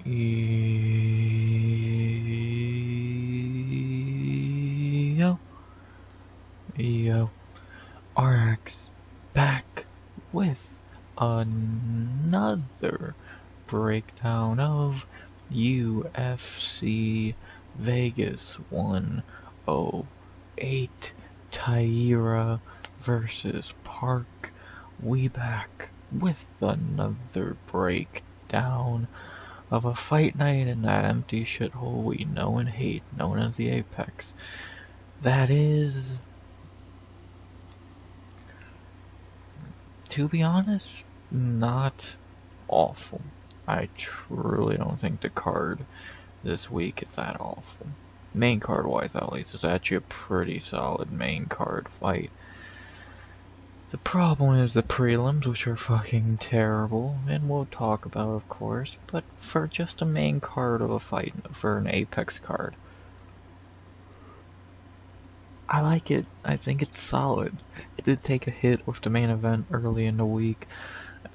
Yo, RX back with another breakdown of UFC Vegas 108 Taira versus Park. We back with another breakdown of a fight night in that empty shithole we know and hate, known as the Apex. That is, to be honest, not awful. I truly don't think the card this week is that awful. Main card wise, at least, it's actually a pretty solid main card fight. The problem is the prelims, which are fucking terrible, and we'll talk about, of course, but for just a main card of a fight, for an Apex card, I like it. I think it's solid. It did take a hit with the main event early in the week.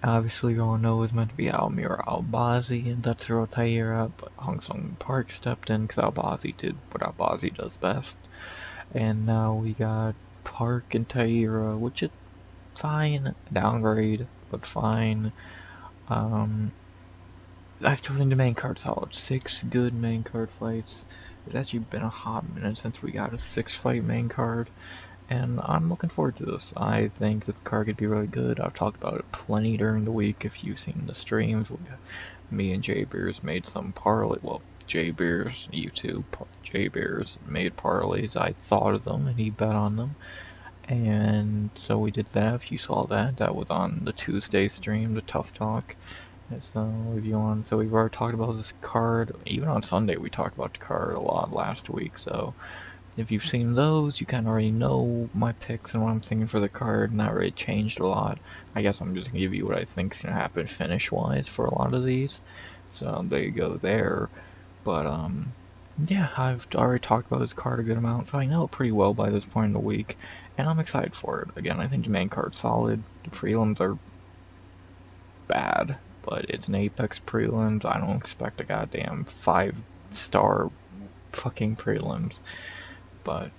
Obviously, we all know it was meant to be Almira Albazi and Tetsuro Taira, but Hong Sung Park stepped in because Albazi did what Albazi does best. And now we got Park and Taira, which is fine, downgrade, but fine. I still think the main card's solid. 6 good main card fights. It's actually been a hot minute since we got a 6-fight main card, and I'm looking forward to this. I think this card could be really good. I've talked about it plenty during the week. If you've seen the streams, me and J Beers made some parlay. Well, J Beers, YouTube, J Beers made parlays. I thought of them, and he bet on them. And so we did that. If you saw that, that was on the Tuesday stream, the Tough Talk. So if you want, so we've already talked about this card. Even on Sunday, we talked about the card a lot last week. So if you've seen those, you kind of already know my picks and what I'm thinking for the card. Not really changed a lot. I guess I'm just gonna give you what I think's gonna happen finish-wise for a lot of these. So there you go there. But yeah, I've already talked about this card a good amount, so I know it pretty well by this point in the week. And I'm excited for it. Again, I think the main card's solid. The prelims are bad, but it's an Apex prelims. I don't expect a goddamn 5-star fucking prelims. But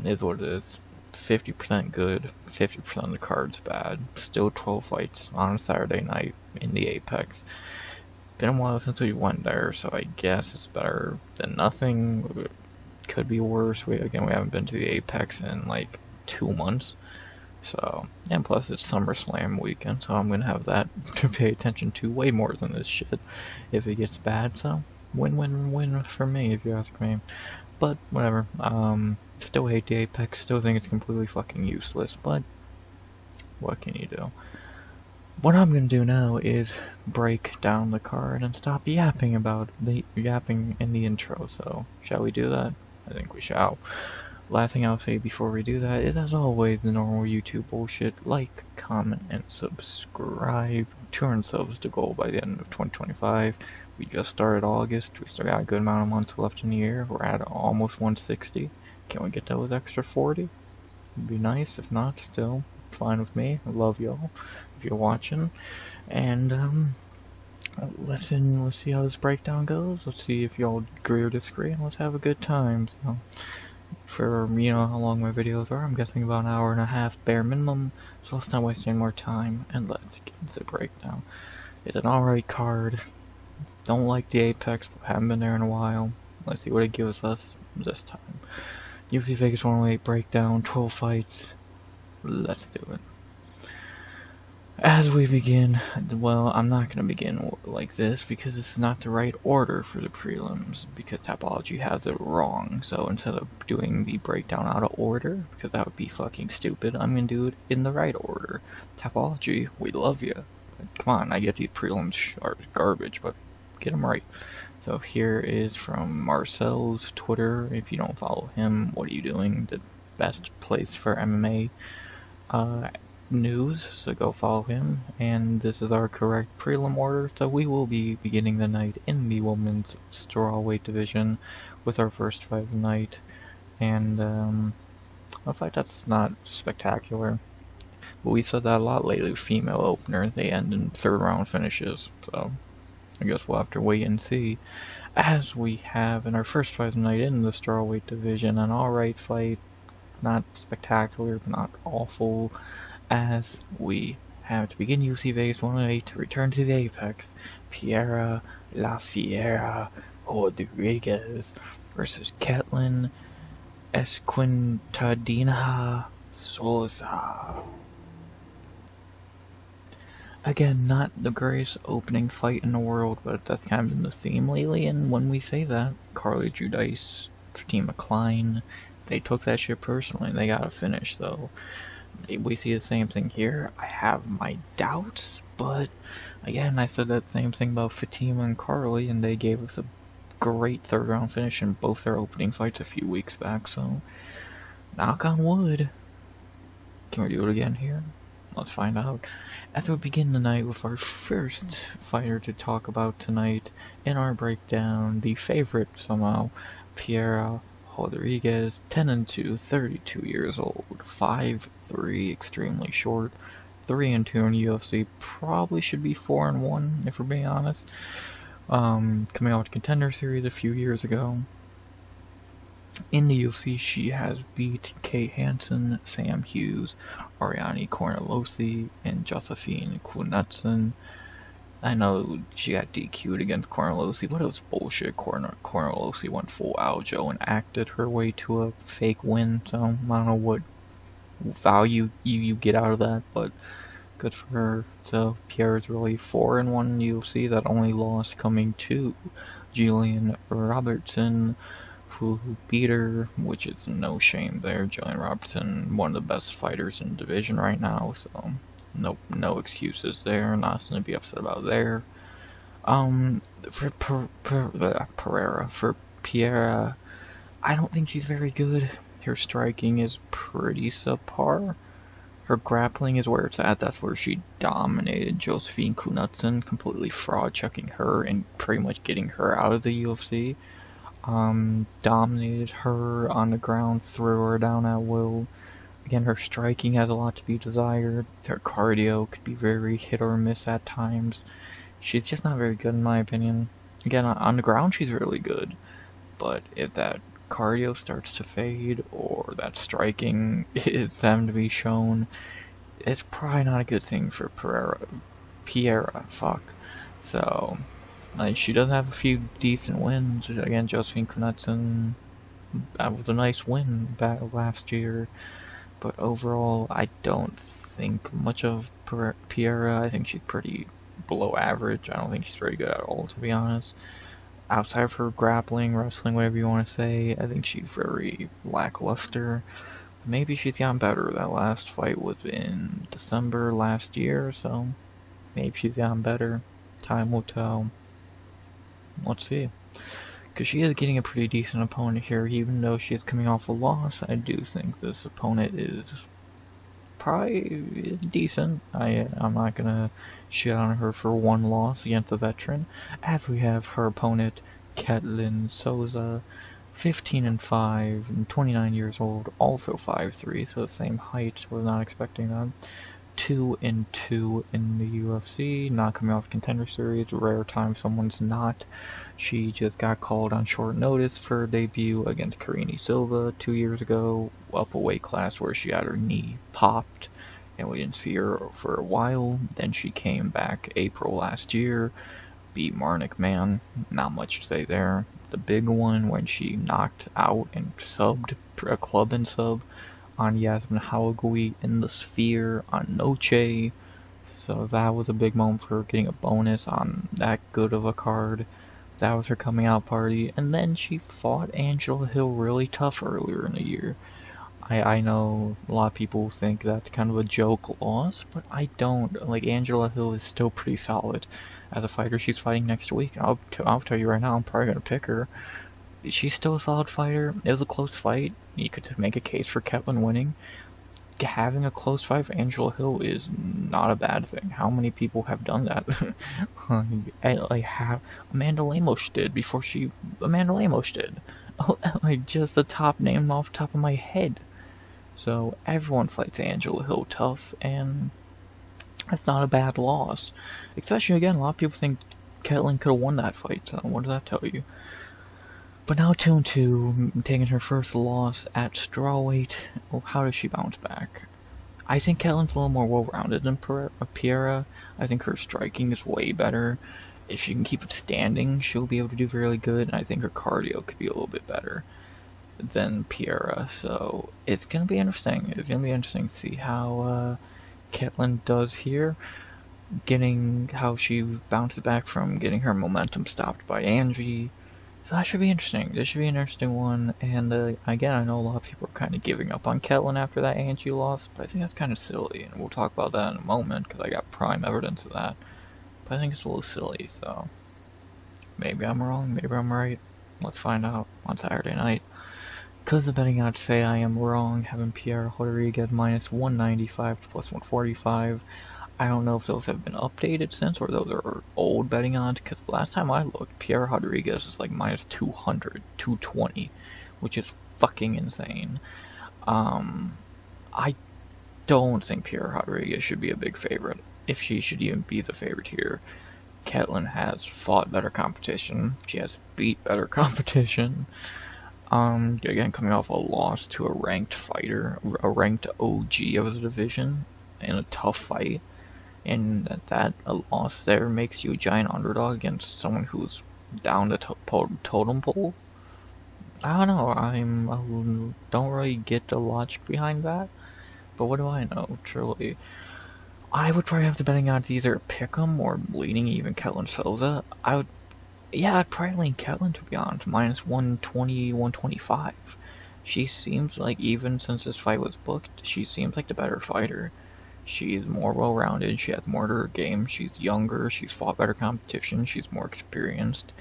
it is what it is. 50% good, 50% of the card's bad. Still 12 fights on a Saturday night in the Apex. Been a while since we went there, so I guess it's better than nothing. Could be worse. We haven't been to the Apex in like 2 months. So, and plus it's SummerSlam weekend, so I'm gonna have that to pay attention to way more than this shit if it gets bad. So, win for me, if you ask me. But whatever. Still hate the Apex. Still think it's completely fucking useless. But what can you do? What I'm gonna do now is break down the card and stop yapping about yapping in the intro. So, shall we do that? I think we shall. Last thing I'll say before we do that is, as always, the normal YouTube bullshit. Like, comment, and subscribe. 200 subs to goal by the end of 2025. We just started August. We still got a good amount of months left in the year. We're at almost 160. Can we get those extra 40? It'd be nice. If not, still fine with me. I love y'all if you're watching. And let's see how this breakdown goes. Let's see if y'all agree or disagree, and let's have a good time. So, for how long my videos are, I'm guessing about an hour and a half bare minimum. So let's not waste any more time, and let's get into the breakdown. It's an alright card. Don't like the Apex, but haven't been there in a while. Let's see what it gives us this time. UFC Vegas 108 breakdown, 12 fights. Let's do it. As we begin, well, I'm not going to begin like this because this is not the right order for the prelims, because Tapology has it wrong. So instead of doing the breakdown out of order, because that would be fucking stupid, I'm going to do it in the right order. Tapology, we love you. Come on, I get these prelims are garbage, but get them right. So here is from Marcel's Twitter. If you don't follow him, what are you doing? The best place for MMA news, so go follow him. And this is our correct prelim order, so we will be beginning the night in the women's strawweight division with our first fight of the night, and a fight that's not spectacular, but we've said that a lot lately with female openers. They end in 3rd round finishes, so I guess we'll have to wait and see. As we have in our first fight tonight in the strawweight division, an alright fight, not spectacular, but not awful, as we have to begin UFC Vegas 108 to return to the Apex. Piera, La Fiera, Rodriguez versus Ketlen, Esquintadina, Souza. Again, not the greatest opening fight in the world, but that's kind of been the theme lately, and when we say that, Karol Judice, team of Klein, they took that shit personally, they got a finish, though. We see the same thing here. I have my doubts, but again, I said that same thing about Fatima and Karol, and they gave us a great third round finish in both their opening fights a few weeks back, so knock on wood. Can we do it again here? Let's find out. As we begin the night with our first fighter to talk about tonight in our breakdown, the favorite somehow, Piera Rodriguez, 10-2, 32 years old, 5'3", extremely short, 3-2 in UFC, probably should be 4-1 if we're being honest. Coming out with Contender Series a few years ago. In the UFC, she has beat Kate Hansen, Sam Hughes, Ariane Cornolle, and Josephine Knudsen. I know she got DQ'd against Cornolle, but it was bullshit. Cornolle went full Aljo and acted her way to a fake win, so I don't know what value you get out of that, but good for her. So Pierre's really 4-1 in UFC, that only loss coming to Jillian Robertson, who beat her, which is no shame there. Jillian Robertson, one of the best fighters in the division right now, so no excuses there, nothing to be upset about there. For Piera, I don't think she's very good. Her striking is pretty subpar. Her grappling is where it's at. That's where she dominated Josephine Knudsen, completely fraud checking her and pretty much getting her out of the UFC. Dominated her on the ground, threw her down at will. Again, her striking has a lot to be desired. Her cardio could be very hit or miss at times. She's just not very good in my opinion. Again, on the ground she's really good, but if that cardio starts to fade or that striking is them to be shown, it's probably not a good thing for Piera. So, like, she does have a few decent wins. Again, Josephine Knudsen, that was a nice win back last year. But overall, I don't think much of Piera. I think she's pretty below average. I don't think she's very good at all, to be honest. Outside of her grappling, wrestling, whatever you want to say, I think she's very lackluster. Maybe she's gotten better. That last fight was in December last year, so maybe she's gotten better. Time will tell. Let's see. Because she is getting a pretty decent opponent here, even though she is coming off a loss. I do think this opponent is probably decent. I'm not gonna shit on her for one loss against a veteran. As we have her opponent, Ketlen Souza, 15-5 and 29 years old, also 5'3", so the same height. Was not expecting that. 2-2 in the UFC, not coming off Contender Series, rare time someone's not. She just got called on short notice for her debut against Karine Silva 2 years ago, up a weight class where she had her knee popped, and we didn't see her for a while. Then she came back April last year, beat Marnik Man, not much to say there. The big one when she knocked out and subbed a club and sub on Yasmin Hawagui in the Sphere on Noche, so that was a big moment for her, getting a bonus on that good of a card. That was her coming out party, and then she fought Angela Hill really tough earlier in the year. I know a lot of people think that's kind of a joke loss, but I don't. Like, Angela Hill is still pretty solid as a fighter. She's fighting next week. I'll tell you right now, I'm probably going to pick her. She's still a solid fighter. It was a close fight. You could make a case for Ketlen winning. Having a close fight for Angela Hill is not a bad thing. How many people have done that? Amanda Lemos did before she... Amanda Lemos did. Like, just a top name off the top of my head. So, everyone fights Angela Hill tough, and that's not a bad loss. Especially, again, a lot of people think Ketlen could have won that fight, so what does that tell you? But now 2-2, taking her first loss at strawweight. Oh, how does she bounce back? I think Ketlen's a little more well-rounded than Piera. I think her striking is way better. If she can keep it standing, she'll be able to do really good, and I think her cardio could be a little bit better than Piera. So it's going to be interesting. It's going to be interesting to see how Ketlen does here. Getting how she bounces back from getting her momentum stopped by Andrey. So that should be interesting. This should be an interesting one. And again, I know a lot of people are kind of giving up on Ketlen after that Andrey loss, but I think that's kind of silly. And we'll talk about that in a moment because I got prime evidence of that. But I think it's a little silly, so maybe I'm wrong, maybe I'm right. Let's find out on Saturday night. Because the betting odds say I am wrong, having Piera Rodriguez minus 195 to plus 145. I don't know if those have been updated since, or those are old betting odds, because the last time I looked, Piera Rodriguez is like minus 200, 220, which is fucking insane. I don't think Piera Rodriguez should be a big favorite, if she should even be the favorite here. Ketlen has fought better competition, she has beat better competition. Again, coming off a loss to a ranked fighter, a ranked OG of the division, in a tough fight. And that a loss there makes you a giant underdog against someone who's down the totem pole. I don't know. I don't really get the logic behind that. But what do I know? Truly, I would probably have the betting odds either pick 'em or leaning even Ketlen Souza. I'd probably lean Ketlen, to be honest. Minus 120, 125. She seems like, even since this fight was booked, she seems like the better fighter. She's more well-rounded, she has more to her game, she's younger, she's fought better competition, she's more experienced.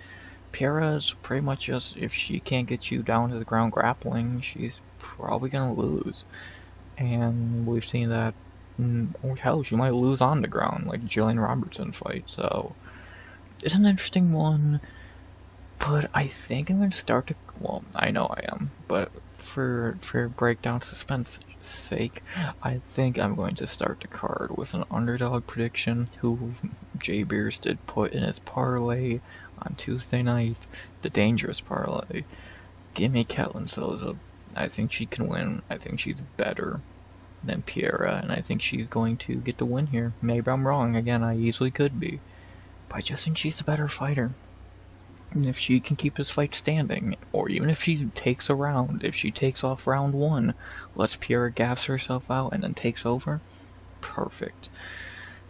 Piera's pretty much just, if she can't get you down to the ground grappling, she's probably gonna lose. And we've seen that, hell, she might lose on the ground, like the Jillian Robertson fight, so it's an interesting one. But I think I'm going to start to, well, I know I am, but for breakdown suspense sake, I think I'm going to start the card with an underdog prediction, who Jay Beers did put in his parlay on Tuesday night, the dangerous parlay. Give me Ketlen Souza. I think she can win. I think she's better than Piera, and I think she's going to get the win here. Maybe I'm wrong. Again, I easily could be. But I just think she's a better fighter. And if she can keep this fight standing, or even if she takes a round, if she takes off round 1, lets Piera gas herself out and then takes over, perfect.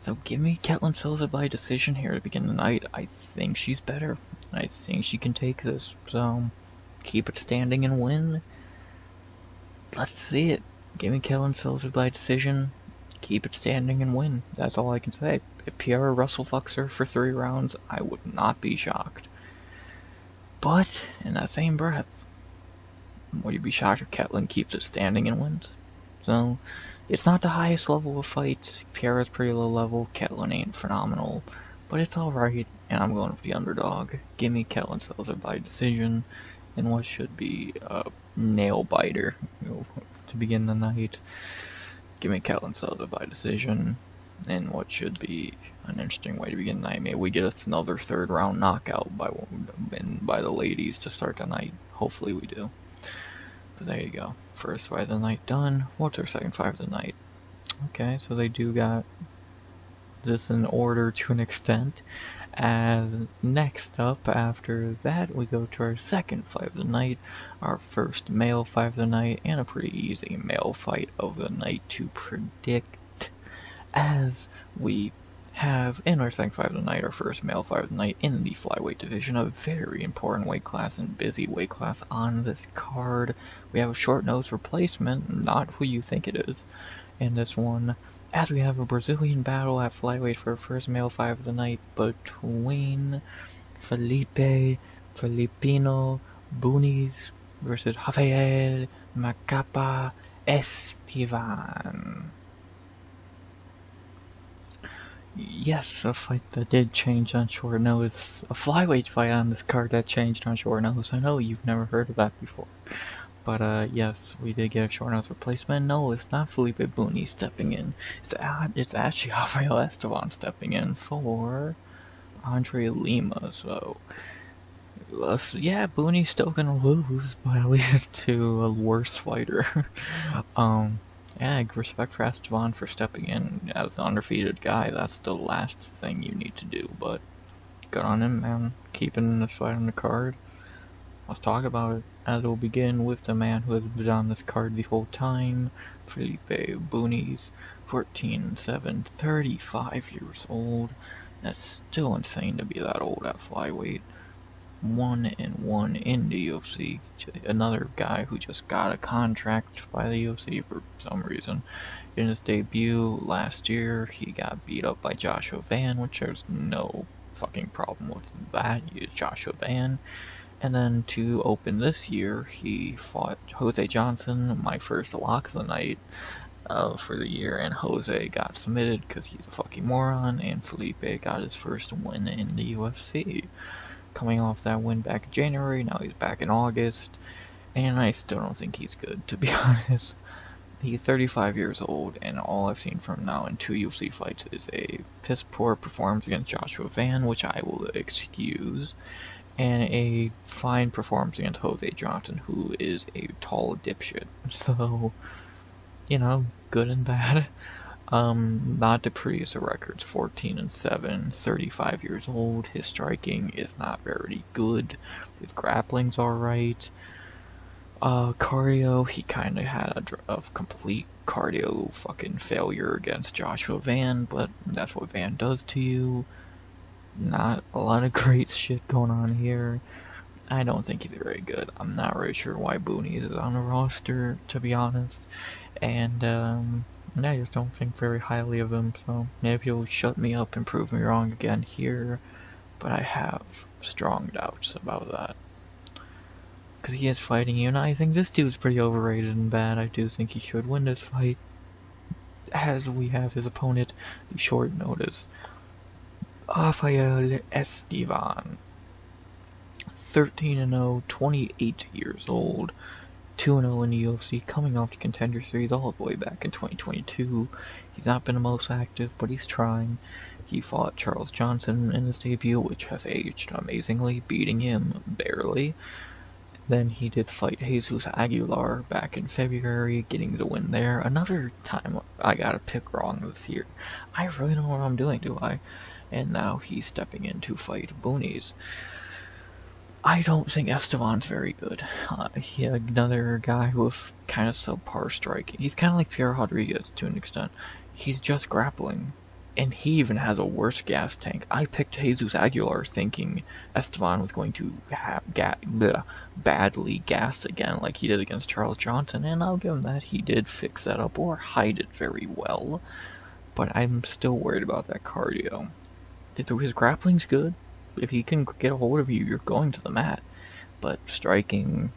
So give me Ketlen Souza by decision here to begin the night. I think she's better. I think she can take this. So keep it standing and win. Let's see it. Give me Ketlen Souza by decision. Keep it standing and win. That's all I can say. If Piera Russell fucks her for 3 rounds, I would not be shocked. But, in that same breath, would you be shocked if Ketlen keeps it standing and wins? So, it's not the highest level of fights. Piera's pretty low level. Ketlen ain't phenomenal. But it's alright, and I'm going with the underdog. Give me Ketlen Souza by decision in what should be a nail-biter, to begin the night. Give me Ketlen Souza by decision in what should be an interesting way to begin the night. Maybe we get another 3rd round knockout by the ladies to start the night. Hopefully we do. But there you go. First fight of the night done. What's our 2nd fight of the night? Okay, so they do got this in order to an extent. As next up, after that, we go to our 2nd fight of the night, our first male fight of the night, and a pretty easy male fight of the night to predict, as we have in our 2nd fight of the night, our first male fight of the night in the flyweight division, a very important weight class and busy weight class on this card. We have a short nose replacement, not who you think it is, in this one, as we have a Brazilian battle at flyweight for our first male fight of the night between Felipe Filipino Bunes versus Rafael Macapa Estevan. Yes, a fight that did change on short notice. A flyweight fight on this card that changed on short notice. I know you've never heard of that before. But, yes, we did get a short notice replacement. No, it's not Felipe Bunes stepping in. It's actually Rafael Esteban stepping in for Andrey Lima, so yeah, Booney's still gonna lose, but at least to a worse fighter. Yeah, respect for Esteban for stepping in as an undefeated guy. That's the last thing you need to do, but good on him, man. Keeping this fight on the card. Let's talk about it, as it will begin with the man who has been on this card the whole time, Felipe Bunes, 14-7, 35 years old. That's still insane to be that old at flyweight. 1-1 in the UFC. Another guy who just got a contract by the UFC for some reason. In his debut last year, he got beat up by Joshua Van, which there's no fucking problem with that. He's Joshua Van. And then to open this year, he fought Jose Johnson, my first lock of the night for the year, and Jose got submitted because he's a fucking moron, and Felipe got his first win in the UFC. Coming off that win back in January, now he's back in August, and I still don't think he's good, to be honest. He's 35 years old, and all I've seen from him now in 2 UFC fights is a piss-poor performance against Joshua Van, which I will excuse, and a fine performance against Jose Johnson, who is a tall dipshit. So, you know, good and bad. Not the prettiest of records, 14-7, 35 years old. His striking is not very good. His grappling's alright. Cardio, he kinda had a complete cardio fucking failure against Joshua Van, but that's what Van does to you. Not a lot of great shit going on here. I don't think he's very good. I'm not really sure why Booney is on the roster, to be honest. And, I just don't think very highly of him, so maybe he'll shut me up and prove me wrong again here, but I have strong doubts about that. Because he is fighting you, and I think this dude's pretty overrated and bad. I do think he should win this fight, as we have his opponent, the short notice, Rafael Estevam. 13-0, 28 years old, 2-0 in the UFC, coming off the Contender Series all the way back in 2022. He's not been the most active, but he's trying. He fought Charles Johnson in his debut, which has aged amazingly, beating him barely. Then he did fight Jesus Aguilar back in February, getting the win there. Another time I got a pick wrong this year. I really don't know what I'm doing, do I? And now he's stepping in to fight Bunes. I don't think Esteban's very good. He's another guy with kind of subpar striking. He's kind of like Piera Rodriguez to an extent. He's just grappling. And he even has a worse gas tank. I picked Jesus Aguilar thinking Esteban was going to have badly gas again like he did against Charles Johnson. And I'll give him that. He did fix that up or hide it very well. But I'm still worried about that cardio. His grappling's good. If he can get a hold of you, you're going to the mat. But striking,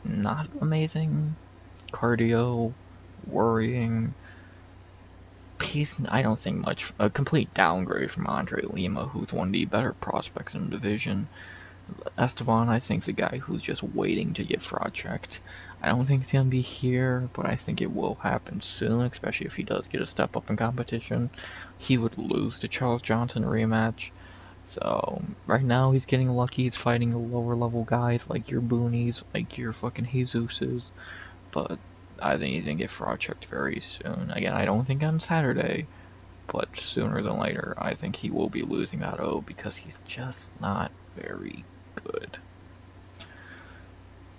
not amazing. Cardio, worrying. I don't think much. A complete downgrade from Andrey Lima, who's one of the better prospects in the division. Esteban, I think, is a guy who's just waiting to get fraud checked. I don't think he's going to be here, but I think it will happen soon, especially if he does get a step up in competition. He would lose to Charles Johnson rematch. So, right now he's getting lucky. He's fighting lower level guys like your Boonies, like your fucking Jesuses. But I think he's going to get fraud checked very soon. Again, I don't think on Saturday, but sooner than later, I think he will be losing that O because he's just not very good.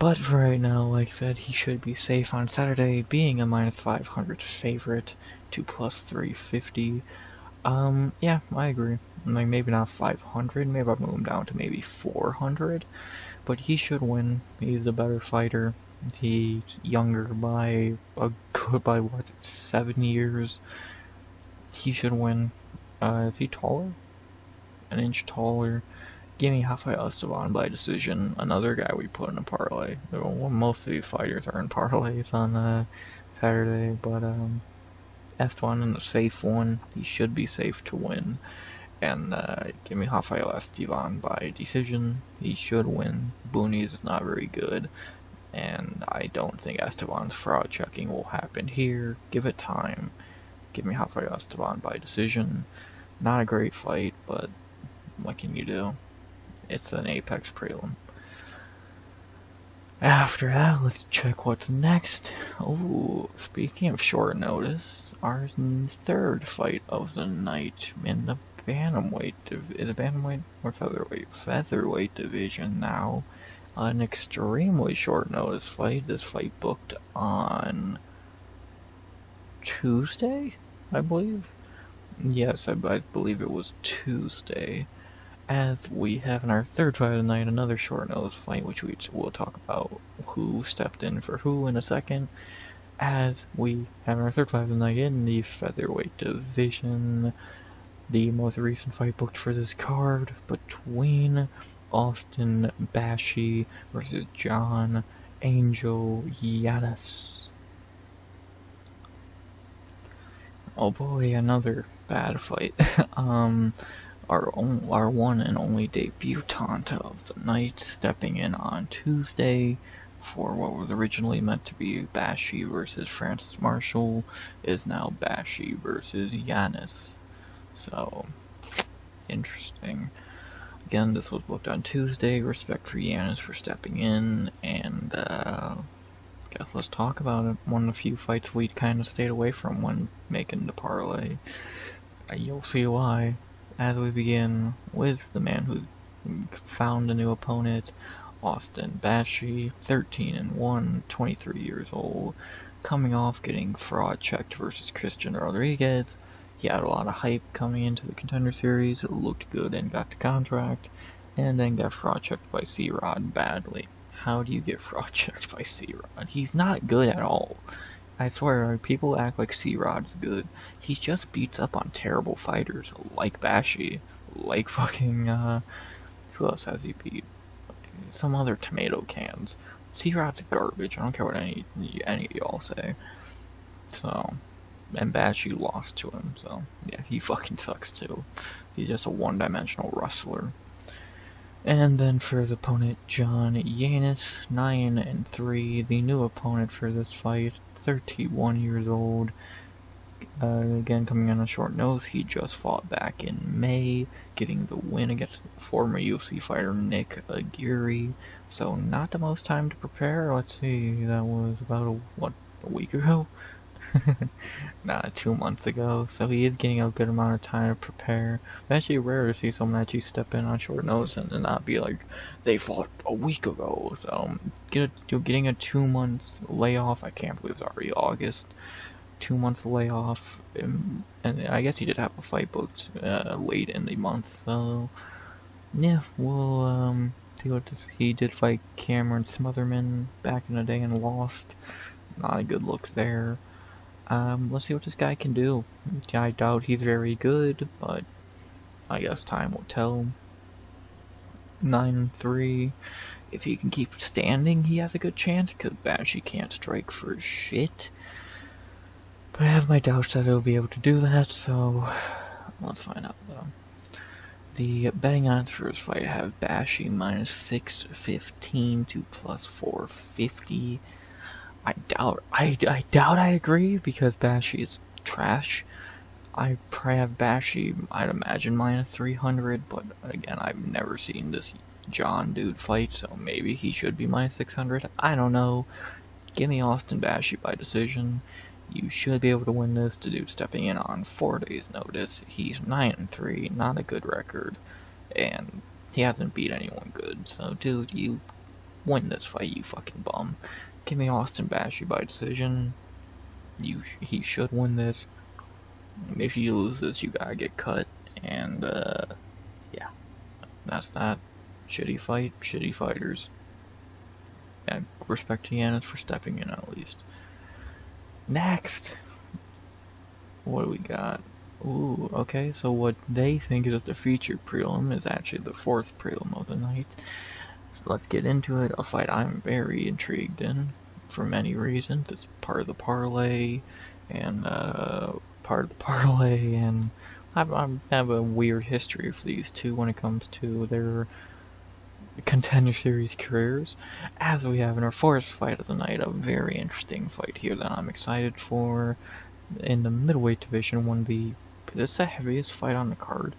But for right now, like I said, he should be safe on Saturday, being a minus 500 favorite to plus 350. Yeah, I agree. Like, maybe not 500, maybe I'll move him down to maybe 400, but he should win. He's a better fighter. He's younger by what, 7 years? He should win. Is he taller? An inch taller. Give me Rafael Esteban by decision. Another guy we put in a parlay. Well, most of these fighters are in parlays on Saturday, but Esteban in a safe one. He should be safe to win. And give me Rafael Esteban by decision. He should win. Boonies is not very good. And I don't think Esteban's fraud checking will happen here. Give it time. Give me Rafael Esteban by decision. Not a great fight, but what can you do? It's an Apex prelim. After that, let's check what's next. Oh, speaking of short notice, our third fight of the night in the bantamweight is it bantamweight or featherweight? Featherweight division now. An extremely short notice fight. This fight booked on Tuesday, I believe. Yes, I believe it was Tuesday. As we have in our third fight of the night, another short notice fight, which we will talk about who stepped in for who in a second. As we have in our third fight of the night in the featherweight division, the most recent fight booked for this card between Austin Bashi versus John Angel Yannis. Oh boy, another bad fight. Our one and only debutante of the night, stepping in on Tuesday for what was originally meant to be Bashi versus Francis Marshall, is now Bashi versus Yannis. So, interesting. Again, this was booked on Tuesday. Respect for Yannis for stepping in, and guess let's talk about it. One of the few fights we kind of stayed away from when making the parlay. You'll see why. As we begin with the man who found a new opponent, Austin Bashi, 13-1, 23 years old, coming off getting fraud checked versus Christian Rodriguez. He had a lot of hype coming into the Contender Series, it looked good and got the contract, and then got fraud checked by C-Rod badly. How do you get fraud checked by C-Rod? He's not good at all. I swear, people act like C-Rod's good. He just beats up on terrible fighters, like Bashi, like fucking, who else has he beat? Some other tomato cans. C-Rod's garbage, I don't care what any of y'all say. So, and Bashi lost to him, so, yeah, he fucking sucks too. He's just a one-dimensional wrestler. And then for his opponent, John Yannis, 9-3, the new opponent for this fight, 31 years old. Again, coming on a short notice, he just fought back in May, getting the win against former UFC fighter Nick Aguirre. So not the most time to prepare. Let's see, that was about a week ago? 2 months ago. So he is getting a good amount of time to prepare. It's actually rare to see someone actually step in on short notice and not be like, they fought a week ago. So getting a 2 months layoff, I can't believe it's already August. 2 months layoff, and I guess he did have a fight booked late in the month. So yeah, we'll see what he did fight Cameron Smotherman back in the day and lost. Not a good look there. Let's see what this guy can do. I doubt he's very good, but I guess time will tell. 9-3. If he can keep standing, he has a good chance, because Bashi can't strike for shit. But I have my doubts that he'll be able to do that, so let's find out. The betting odds for his fight have Bashi minus 615 to plus 450. I doubt I agree, because Bashi is trash. I probably have Bashi, I'd imagine, minus 300, but again, I've never seen this John dude fight, so maybe he should be minus 600. I don't know. Give me Austin Bashi by decision. You should be able to win this. The dude stepping in on 4 days' notice. He's 9-3, not a good record, and he hasn't beat anyone good. So, dude, you win this fight, you fucking bum. Give me Austin Bashi by decision. He should win this. If you lose this, you gotta get cut. And, yeah. That's that. Shitty fight, shitty fighters. And respect to Yannis for stepping in, at least. Next! What do we got? Ooh, okay, so what they think is the featured prelim is actually the fourth prelim of the night. So let's get into it. A fight I'm very intrigued in for many reasons. It's part of the parlay, and I have a weird history for these two when it comes to their Contender Series careers. As we have in our fourth fight of the night, a very interesting fight here that I'm excited for. In the middleweight division, this is the heaviest fight on the card.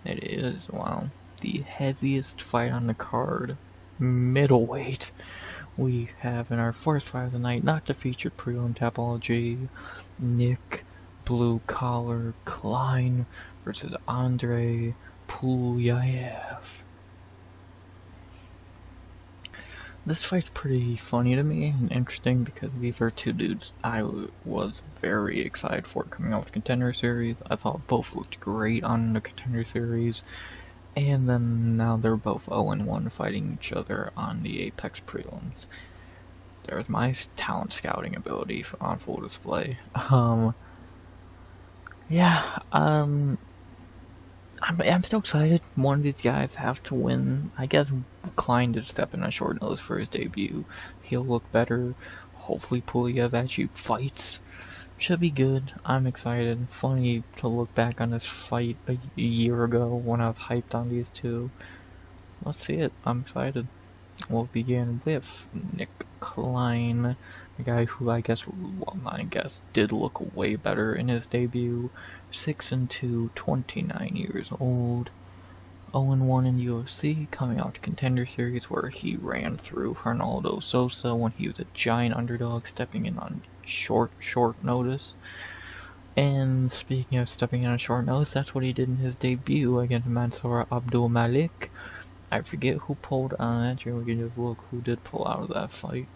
It is, wow. The heaviest fight on the card. Middleweight. We have in our first fight of the night, not the featured prelim topology, Nick Blue Collar Klein versus Andrey Pulyaev. This fight's pretty funny to me and interesting because these are two dudes I was very excited for coming out with Contender Series. I thought both looked great on the Contender Series, and then now they're both 0-1 fighting each other on the Apex prelims. There's my talent scouting ability on full display. I'm still excited. One of these guys have to win. I guess Klein did step in on short notice for his debut. He'll look better. Hopefully Pulyaev actually fights. Should be good. I'm excited. Funny to look back on this fight a year ago when I was hyped on these two. Let's see it. I'm excited. We'll begin with Nick Klein, the guy who did look way better in his debut. 6-2, 29 years old. 0-1 in UFC, coming out to Contender Series where he ran through Souza when he was a giant underdog, stepping in on short notice. And speaking of stepping in on short notice, that's what he did in his debut against Mansour Abdul Malik. I forget who pulled on it. We can just look who did pull out of that fight.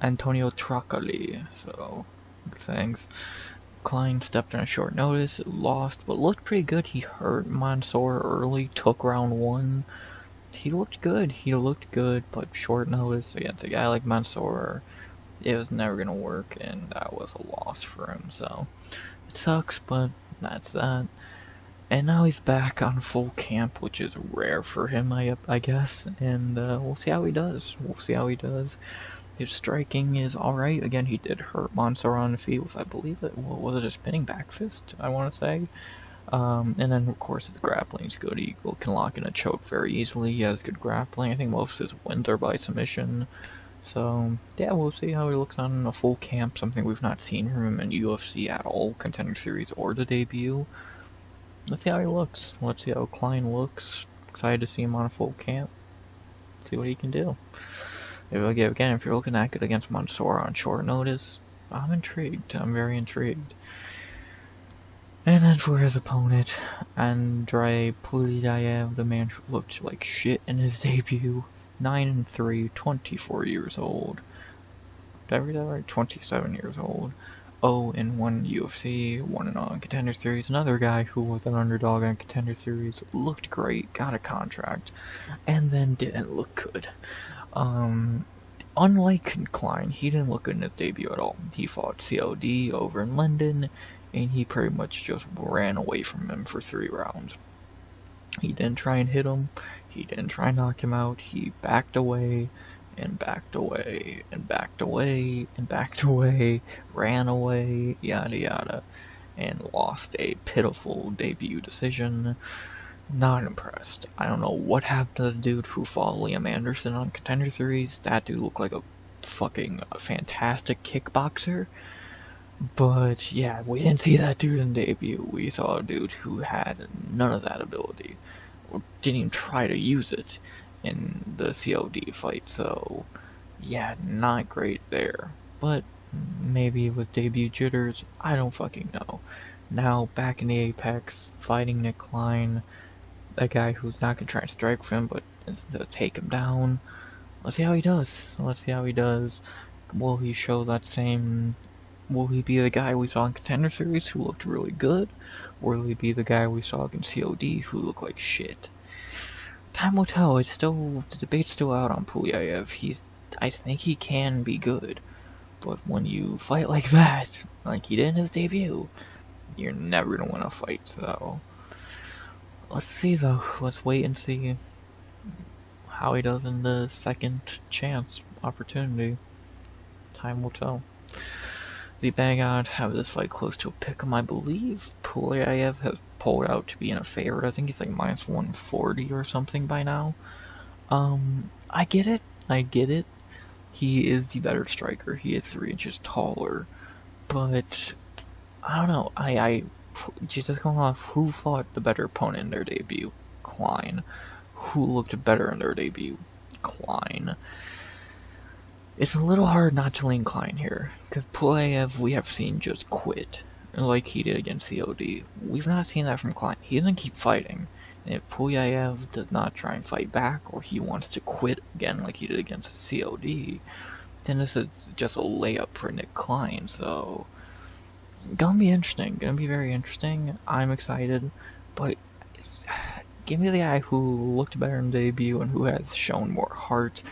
Antonio Trocoli. So, thanks. Klein stepped on a short notice, lost, but looked pretty good. He hurt Mansour early, took round 1. He looked good, but short notice against a guy like Mansour, it was never going to work, and that was a loss for him. So, it sucks, but that's that. And now he's back on full camp, which is rare for him, I guess. And we'll see how he does. His striking is alright. Again, he did hurt Mansour on the feet with, I believe was it a spinning back fist, I want to say. And then, of course, his grappling's good. He can lock in a choke very easily. He has good grappling. I think most of his wins are by submission. So, yeah, we'll see how he looks on a full camp. Something we've not seen from him in UFC at all, Contender Series or the debut. Let's see how he looks. Let's see how Klein looks. Excited to see him on a full camp. See what he can do. Again, if you're looking at good against Mansour on short notice, I'm intrigued. I'm very intrigued. And then for his opponent, Andrey Pulyaev, the man who looked like shit in his debut. 9-3, 24 years old. Did I read that right? 27 years old. 0-1 UFC, 1-0 on Contender Series. Another guy who was an underdog on Contender Series, looked great, got a contract, and then didn't look good. Unlike Klein, he didn't look good in his debut at all. He fought COD over in London, and he pretty much just ran away from him for 3 rounds. He didn't try and hit him, he didn't try and knock him out, he backed away, and backed away, and backed away, and backed away, ran away, yada yada, and lost a pitiful debut decision. Not impressed. I don't know what happened to the dude who fought Liam Anderson on Contender Series. That dude looked like a fucking fantastic kickboxer. But yeah, we didn't see that dude in debut. We saw a dude who had none of that ability, or didn't even try to use it in the COD fight. So yeah, not great there. But maybe with debut jitters, I don't fucking know. Now back in the Apex, fighting Nick Klein, a guy who's not gonna try and strike for him, but instead of take him down. Let's see how he does. Will he show that same? Will he be the guy we saw in Contender Series who looked really good? Or will he be the guy we saw in COD who looked like shit? Time will tell. The debate's still out on Pulyaev. I think he can be good, but when you fight like that, like he did in his debut, you're never gonna win a fight. So let's see though. Let's wait and see how he does in the second chance opportunity. Time will tell. The Baggot have this fight close to a pick'em. I believe Pulyaev has pulled out to be in a favorite. I think he's like minus 140 or something by now. I get it. He is the better striker. He is 3 inches taller. But I don't know. Just going off who fought the better opponent in their debut, Klein. Who looked better in their debut, Klein. It's a little hard not to lean Klein here, because Pulyaev we have seen just quit, like he did against COD. We've not seen that from Klein. He doesn't keep fighting. And if Pulyaev does not try and fight back, or he wants to quit again like he did against COD, then this is just a layup for Nick Klein, so gonna be interesting. Gonna be very interesting. I'm excited, but give me the guy who looked better in debut and who has shown more heart.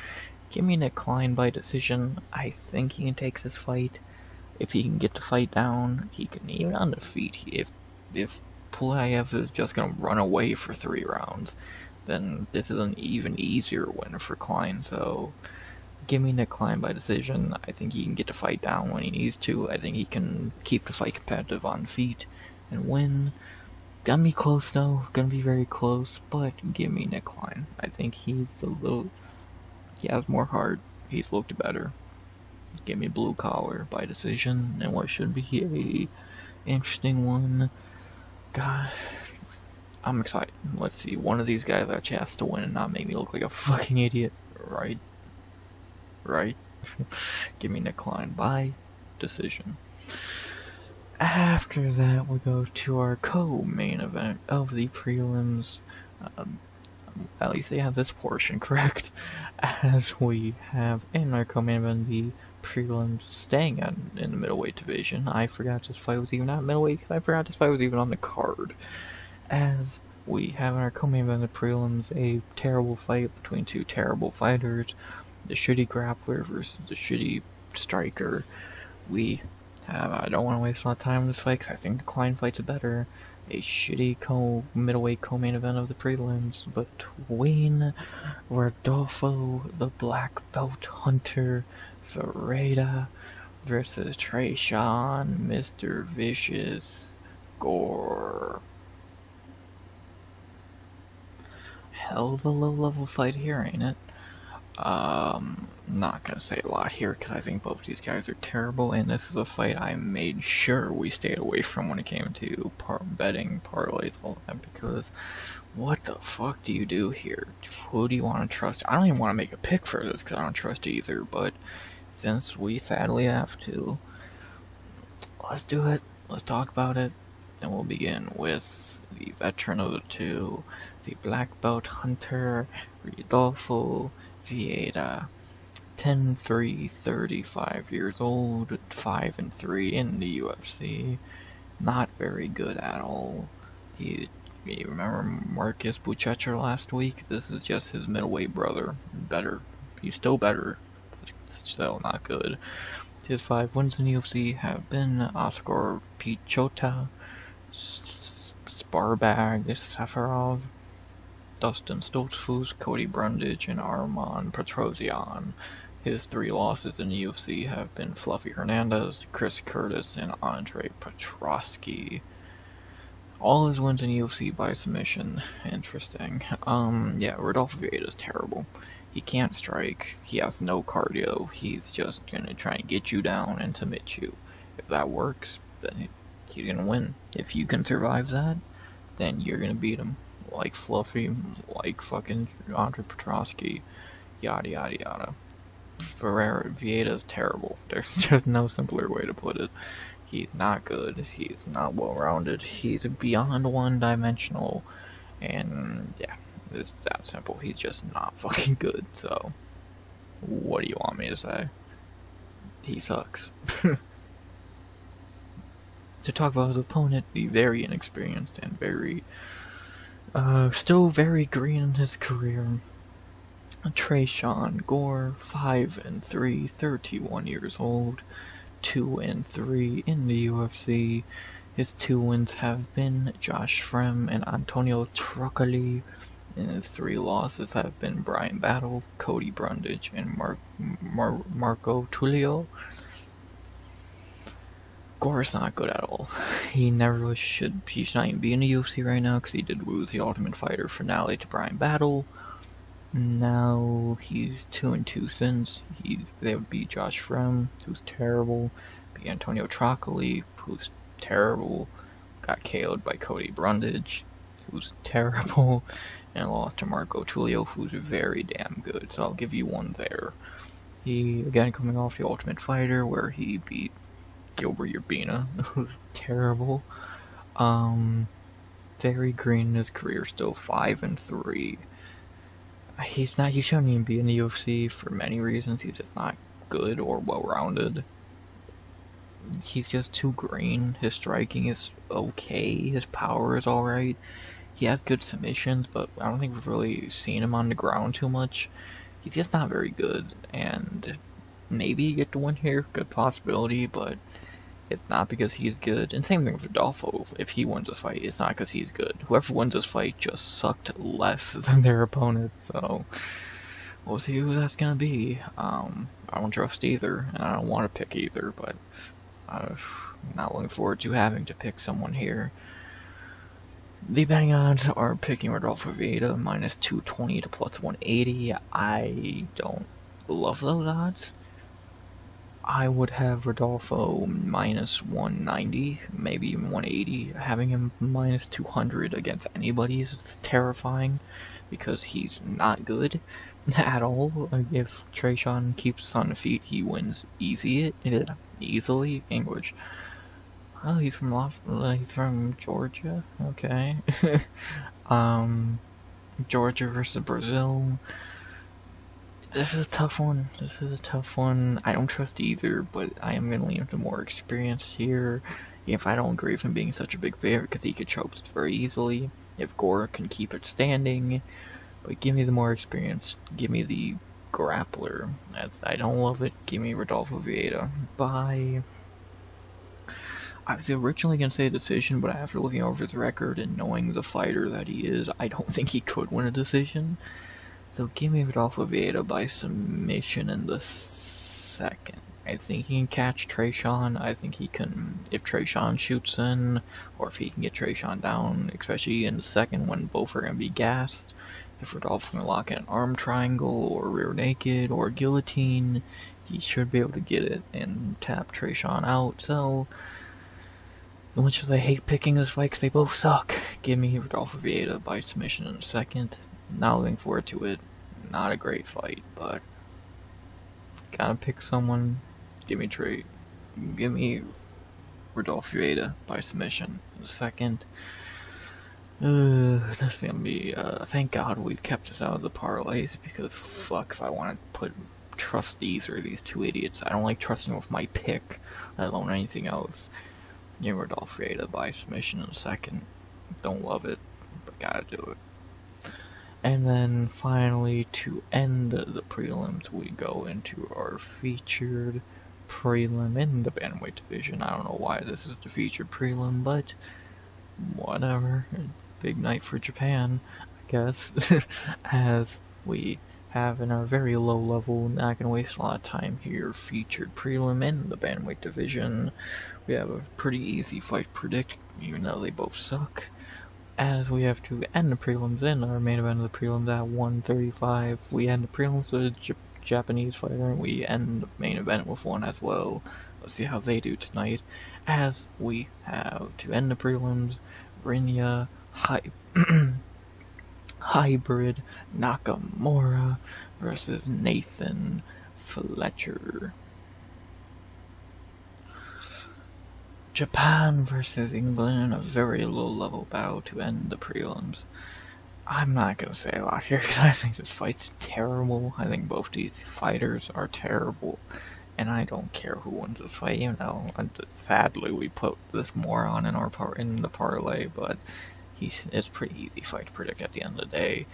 Give me Nick Klein by decision. I think he can take this fight. If he can get the fight down, he can even on the feet. If Pulyaev is just gonna run away for 3 rounds, then this is an even easier win for Klein. So give me Nick Klein by decision. I think he can get the fight down when he needs to. I think he can keep the fight competitive on feet and win. Gonna be close though. Gonna be very close, but give me Nick Klein. I think he has more heart. He's looked better. Give me blue collar by decision, and what should be a interesting one. God, I'm excited. Let's see, one of these guys has a chance to win and not make me look like a fucking idiot. Right? Give me Nick Klein by decision. After that, we go to our co-main event of the prelims. At least they have this portion correct. As we have in our co-main event the prelims staying in the middleweight division. I forgot this fight was even at middleweight. I forgot this fight was even on the card. As we have in our co-main event the prelims a terrible fight between 2 terrible fighters. The shitty grappler versus the shitty striker. I don't want to waste a lot of time on this fight because I think the Klein fight's better. A shitty middleweight co-main event of the prelims between Rodolfo, the black belt hunter, Vieira versus Tresean, Mr. Vicious, Gore. Hell of a low-level fight here, ain't it? Not gonna say a lot here because I think both these guys are terrible, and this is a fight I made sure we stayed away from when it came to betting parlays, because what the fuck do you do here? Who do you want to trust? I don't even want to make a pick for this because I don't trust either, but since we sadly have to, let's do it. Let's talk about it, and we'll begin with the veteran of the two, the black belt hunter, Rodolfo Vieira. 10-3, 35 years old, 5-3 in the UFC. Not very good at all. You remember Marcus Buchecha last week? This is just his middleweight brother. Better. He's still better, but still not good. His 5 wins in the UFC have been Oscar Pichota, Sparbag Safarov, Dustin Stoltzfus, Cody Brundage, and Arman Petrosian. His 3 losses in the UFC have been Fluffy Hernandez, Chris Curtis, and Andrey Petrosky. All his wins in the UFC by submission. Interesting. Yeah, Rodolfo Vieira is terrible. He can't strike. He has no cardio. He's just gonna try and get you down and submit you. If that works, then he's gonna win. If you can survive that, then you're gonna beat him. Like Fluffy, like fucking Andrey Petrosky, yada yada yada. Vieira is terrible. There's just no simpler way to put it. He's not good. He's not well-rounded. He's beyond one-dimensional. And yeah, it's that simple. He's just not fucking good. So, what do you want me to say? He sucks. To talk about his opponent, the very inexperienced and very, still very green in his career, Tresean Gore, 5-3, 31 years old, 2-3 in the UFC. His 2 wins have been Josh Frem and Antonio Truccoli, and his 3 losses have been Brian Battle, Cody Brundage, and Marco Tulio. Gore's not good at all. He never should not even be in the UFC right now because he did lose the Ultimate Fighter finale to Brian Battle. Now he's 2-2 since. They would beat Josh Frem, who's terrible, beat Antonio Truccoli, who's terrible. Got KO'd by Cody Brundage, who's terrible, and lost to Marco Tulio, who's very damn good, so I'll give you one there. He, again, coming off the Ultimate Fighter, where he beat Gilbert Urbina, who's terrible. Very green in his career, still 5-3. He shouldn't even be in the UFC for many reasons. He's just not good or well-rounded. He's just too green. His striking is okay. His power is alright. He has good submissions, but I don't think we've really seen him on the ground too much. He's just not very good, and maybe you get to win here, good possibility, but it's not because he's good. And same thing with Rodolfo. If he wins this fight, it's not because he's good. Whoever wins this fight just sucked less than their opponent, so we'll see who that's gonna be. I don't trust either, and I don't want to pick either, but I'm not looking forward to having to pick someone here. The betting odds are picking Rodolfo Vieira minus 220 to plus 180. I don't love those odds. I would have Rodolfo minus 190, maybe even 180. Having him minus 200 against anybody is terrifying because he's not good at all. If Tresean keeps on the feet, he wins easily. English. Oh, he's from Georgia. Okay. Georgia versus Brazil. This is a tough one. I don't trust either, but I am going to lean to more experience here. If I don't agree with him being such a big favorite, because he could choke this very easily. If Gore can keep it standing. But give me the more experience. Give me the grappler. I don't love it. Give me Rodolfo Vieira. Bye. I was originally going to say a decision, but after looking over his record and knowing the fighter that he is, I don't think he could win a decision. So give me Rodolfo Vieira by submission in the second. I think he can catch Tresean. I think he can, if Tresean shoots in, or if he can get Tresean down, especially in the second when both are going to be gassed. If Rodolfo can lock in an arm triangle, or rear naked, or guillotine, he should be able to get it and tap Tresean out. So, as much as I hate picking this fight because they both suck, give me Rodolfo Vieira by submission in the second. Not looking forward to it. Not a great fight, but gotta pick someone. Give me Rodolfo Vieira by submission in the second. That's gonna be. Thank God we kept this out of the parlays, because fuck if I want to trust these or these two idiots. I don't like trusting with my pick, let alone anything else. Give me Rodolfo Vieira by submission in the second. Don't love it, but gotta do it. And then finally, to end the prelims, we go into our featured prelim in the bantamweight division. I don't know why this is the featured prelim, but whatever. Big night for Japan, I guess. As we have in our very low level, not gonna waste a lot of time here, featured prelim in the bantamweight division. We have a pretty easy fight to predict, even though they both suck. As we have to end the prelims in our main event of the prelims at 135. We end the prelims with a Japanese fighter, and we end the main event with one as well. Let's see how they do tonight. As we have to end the prelims, Rinya Hybrid Nakamura versus Nathan Fletcher. Japan versus England in a very low-level battle to end the prelims. I'm not going to say a lot here because I think this fight's terrible. I think both these fighters are terrible, and I don't care who wins this fight. You know, sadly we put this moron in the parlay, but it's a pretty easy fight to predict at the end of the day.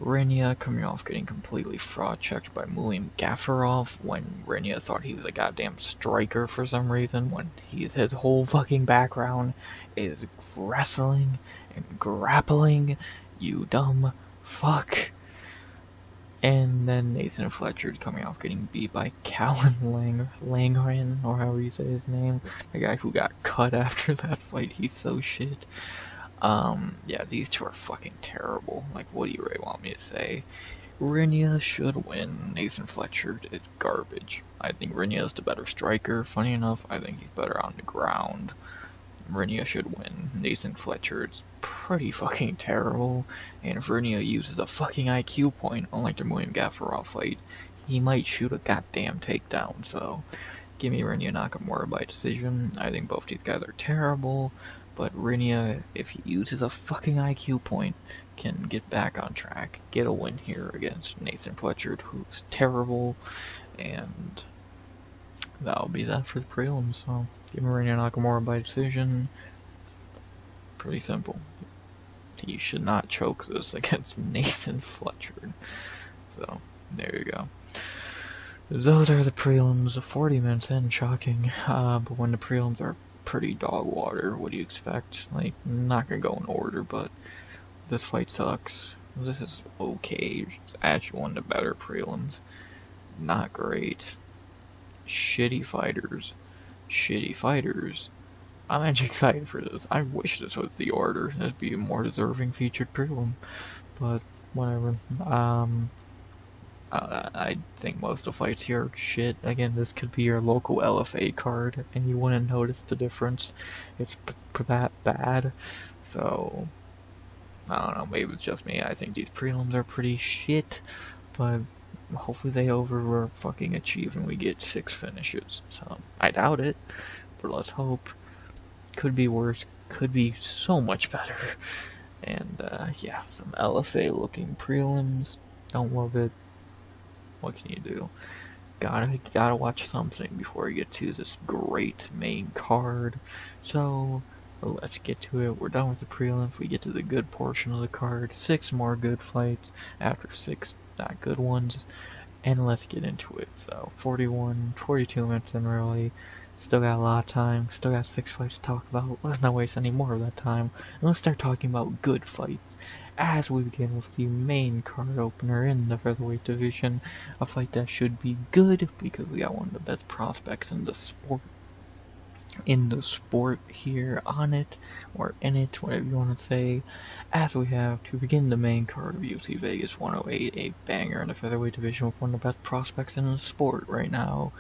Rinya coming off getting completely fraud-checked by Mulim Gafarov when Rinya thought he was a goddamn striker for some reason, when his whole fucking background is wrestling and grappling, you dumb fuck. And then Nathan Fletcher coming off getting beat by Callan Langren, or however you say his name, the guy who got cut after that fight. He's so shit. Yeah, these two are fucking terrible. Like, what do you really want me to say? Rinya should win. Nathan Fletcher is garbage. I think Rinya is the better striker. Funny enough, I think he's better on the ground. Rinya should win. Nathan Fletcher's pretty fucking terrible, and if Rinya uses a fucking IQ point, unlike the William Gaffarov fight, he might shoot a goddamn takedown, so give me Rinya Nakamura by decision. I think both these guys are terrible, but Rinya, if he uses a fucking IQ point, can get back on track, get a win here against Nathan Fletcher, who's terrible, and that'll be that for the prelims. So give me Rinya Nakamura by decision. Pretty simple. He should not choke this against Nathan Fletcher. So there you go. Those are the prelims. 40 minutes in, shocking. But when the prelims are pretty dog water, what do you expect? Like, not gonna go in order, but this fight sucks. This is okay. It's actually one of the better prelims. Not great. Shitty fighters. I'm actually excited for this. I wish this was the order. That'd be a more deserving featured prelim. But whatever. I think most of the fights here are shit. Again, this could be your local LFA card, and you wouldn't notice the difference. It's that bad. So, I don't know, maybe it's just me. I think these prelims are pretty shit, but hopefully they fucking achieve and we get 6 finishes. So, I doubt it, but let's hope. Could be worse, could be so much better. And, yeah, some LFA looking prelims. Don't love it. What can you do? Gotta watch something before you get to this great main card. So, let's get to it. We're done with the prelims. We get to the good portion of the card. 6 more good fights after 6 not good ones. And let's get into it. So, 42 minutes in really. Still got a lot of time. Still got 6 fights to talk about. Let's not waste any more of that time. And let's start talking about good fights. As we begin with the main card opener in the featherweight division, a fight that should be good because we got one of the best prospects in the sport here on it, or in it, whatever you want to say, as we have to begin the main card of UFC Vegas 108, a banger in the featherweight division with one of the best prospects in the sport right now,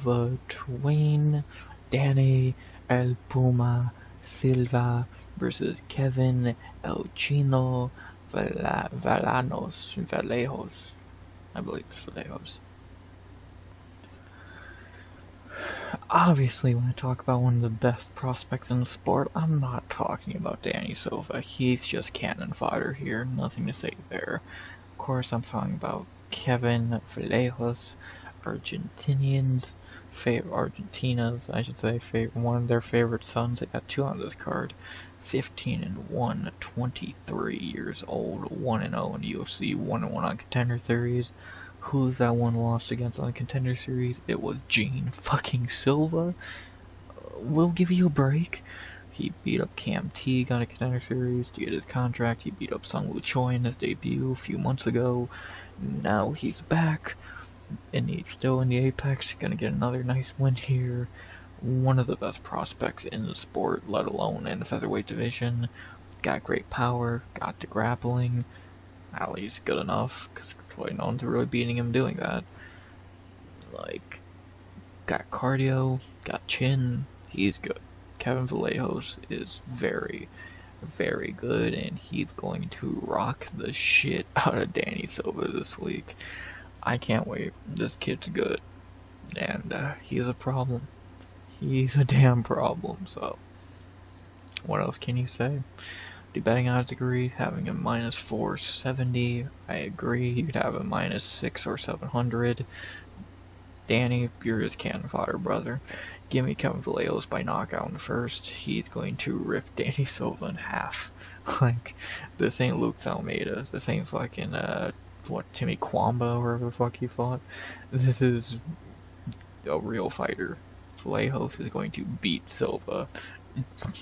between Danny El Puma Silva versus Kevin El Chino Vallejos. I believe it's Vallejos. Obviously, when I talk about one of the best prospects in the sport, I'm not talking about Danny Silva. He's just cannon fodder here, nothing to say there. Of course, I'm talking about Kevin Vallejos, Argentina's, I should say, one of their favorite sons. They got 2 on this card. 15-1, 23 years old, 1-0 in the UFC, 1-1 on Contender Series. Who's that one lost against on the Contender Series? It was Gene fucking Silva. We'll give you a break. He beat up Cam Teague on a Contender Series to get his contract. He beat up Sung Woo Choi in his debut a few months ago. Now he's back, and he's still in the Apex. Gonna get another nice win here. One of the best prospects in the sport, let alone in the featherweight division. Got great power, got the grappling. At least good enough, because no one's really beating him doing that. Like, got cardio, got chin, he's good. Kevin Vallejos is very, very good, and he's going to rock the shit out of Danny Silva this week. I can't wait. This kid's good, and he's a problem. He's a damn problem, so what else can you say? The betting odds agree, having a minus 470, I agree. You could have a minus 6 or 700. Danny, you're just cannon fodder, brother. Give me Kevin Vallejos by knockout in the first. He's going to rip Danny Silva in half. Like, this ain't Luke Almeida. This ain't fucking, Timmy Kwamba, or whatever the fuck he fought. This is a real fighter. Vallejos is going to beat Silva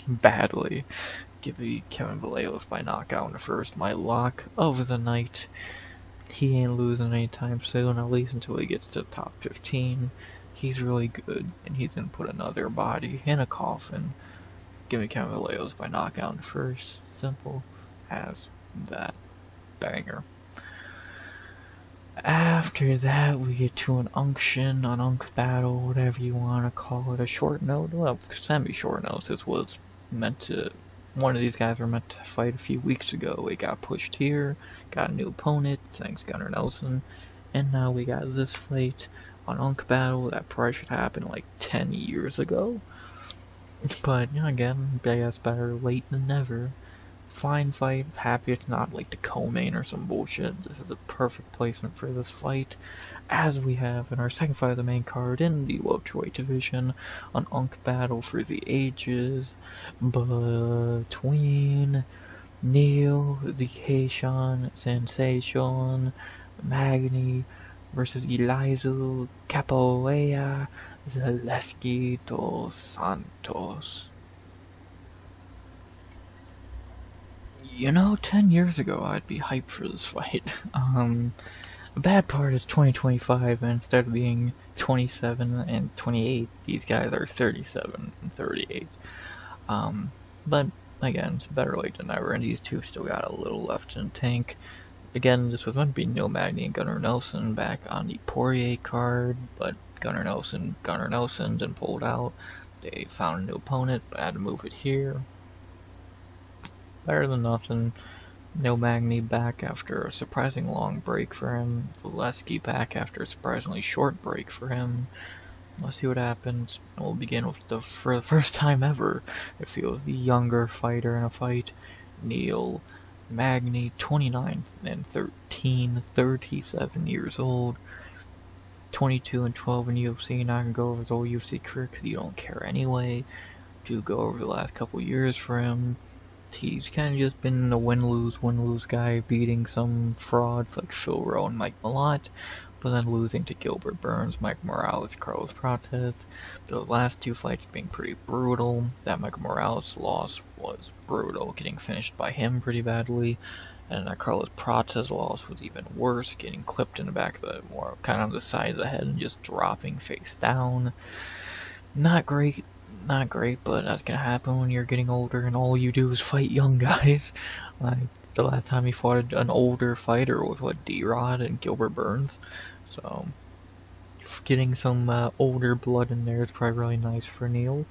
badly. Give me Kevin Vallejos by knockout in the first. My lock of the night. He ain't losing anytime soon, at least until he gets to the top 15. He's really good, and he's going to put another body in a coffin. Give me Kevin Vallejos by knockout in the first. Simple as that. Banger. After that, we get to an unction, an unk battle, whatever you want to call it. A short note, well, semi-short note. This was one of these guys were meant to fight a few weeks ago. It got pushed here, got a new opponent, thanks Gunnar Nelson, and now we got this fight on Unk Battle that probably should happen like 10 years ago. But, again, I guess better late than never. Fine fight, happy it's not like the co-main or some bullshit. This is a perfect placement for this fight, as we have in our second fight of the main card in the welterweight division on Unk Battle for the ages between Neil, the Haitian Sensation, Magny versus Elizeu, Capoeira, Zaleski dos Santos. 10 years ago I'd be hyped for this fight. The bad part is 2025, and instead of being 27 and 28, these guys are 37 and 38. But again, it's better late than never, and these two still got a little left in the tank. Again, this was meant to be Neil Magny and Gunnar Nelson back on the Poirier card, but Gunnar Nelson and pulled out. They found a new opponent, but had to move it here. Better than nothing. Neil Magny back after a surprising long break for him. Zaleski back after a surprisingly short break for him. Let's see what happens. We'll begin with for the first time ever, it feels, the younger fighter in a fight. Neil Magny, 29 and 13, 37 years old. 22 and 12 in UFC. Not gonna go over his old UFC career because you don't care anyway. Do go over the last couple years for him. He's kind of just been a win-lose guy, beating some frauds like Phil Rowe and Mike Malott, but then losing to Gilbert Burns, Mike Morales, Carlos Prates. The last two fights being pretty brutal. That Mike Morales loss was brutal, getting finished by him pretty badly. And that Carlos Prates loss was even worse, getting clipped in the back of the, more kind of the side of the head and just dropping face down. Not great, but that's gonna happen when you're getting older and all you do is fight young guys. Like, the last time he fought an older fighter was, D-Rod and Gilbert Burns. So, getting some older blood in there is probably really nice for Neil.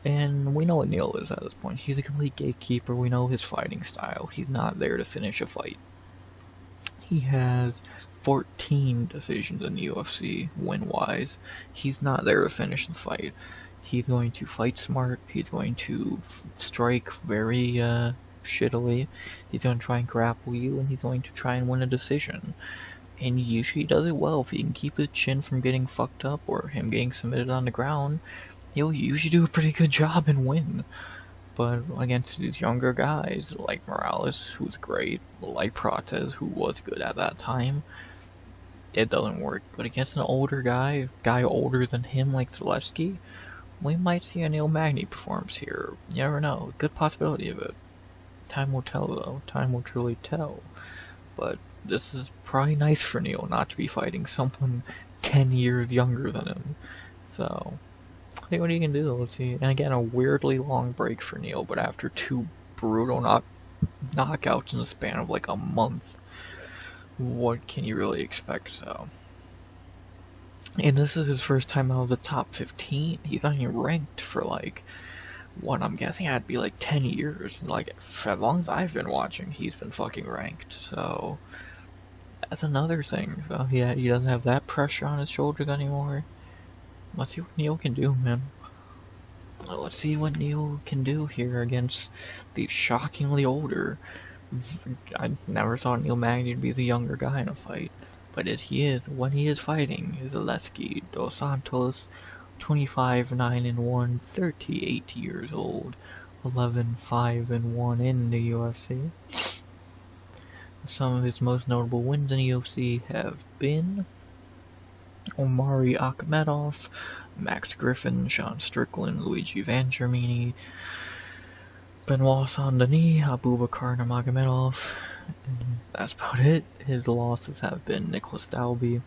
And we know what Neil is at this point. He's a complete gatekeeper. We know his fighting style. He's not there to finish a fight. He has 14 decisions in the UFC, win-wise. He's not there to finish the fight. He's going to fight smart. He's going to strike very shittily. He's going to try and grapple you, and he's going to try and win a decision. And he usually does it well. If he can keep his chin from getting fucked up or him getting submitted on the ground, he'll usually do a pretty good job and win. But against these younger guys, like Morales, who's great, like Prates, who was good at that time, it doesn't work. But against an older guy older than him like Zaleski, we might see a Neil Magny performance here. You never know. Good possibility of it. Time will tell, though. Time will truly tell. But this is probably nice for Neil not to be fighting someone 10 years younger than him. So, see what he can do. Let's see. And again, a weirdly long break for Neil, but after two brutal knockouts in the span of like a month, what can you really expect? So, and this is his first time out of the top 15. He's not even ranked for like, what I'm guessing had to be like 10 years. Like, for as long as I've been watching, he's been fucking ranked. So, that's another thing. So, yeah, he doesn't have that pressure on his shoulders anymore. Let's see what Neil can do, man. Let's see what Neil can do here against the shockingly older. I never thought Neil Magny to be the younger guy in a fight, but when he is fighting, is Zaleski dos Santos, 25, 9-1, 38 years old, 11, 5-1 in the UFC. Some of his most notable wins in the UFC have been Omari Akhmedov, Max Griffin, Sean Strickland, Luigi Van Germini, Benoit Saint-Denis, Abubakar Nurmagomedov. That's about it. His losses have been Nicholas Dalby,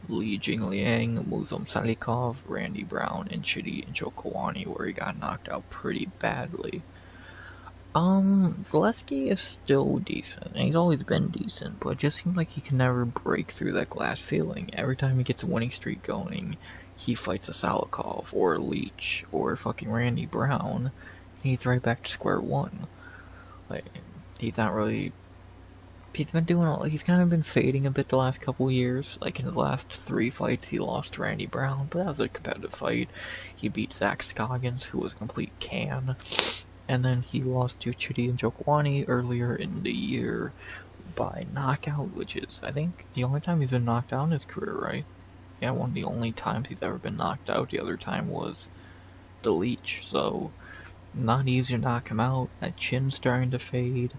Li Jingliang, Muslim Salikov, Randy Brown, and Chidi Njokuani, where he got knocked out pretty badly. Zaleski is still decent, and he's always been decent, but it just seems like he can never break through that glass ceiling. Every time he gets a winning streak going, he fights a Salikov, or a Leach, or fucking Randy Brown. he's right back to square one. Like, he's not really... He's been doing... He's kind of been fading a bit the last couple years. Like, in his last 3 fights, he lost to Randy Brown, but that was a competitive fight. He beat Zach Scoggins, who was a complete can. And then he lost to Chidi and Jokwani earlier in the year by knockout, which is, I think, the only time he's been knocked out in his career, right? Yeah, one of the only times he's ever been knocked out. The other time was the Leech, so not easy to knock him out. That chin's starting to fade.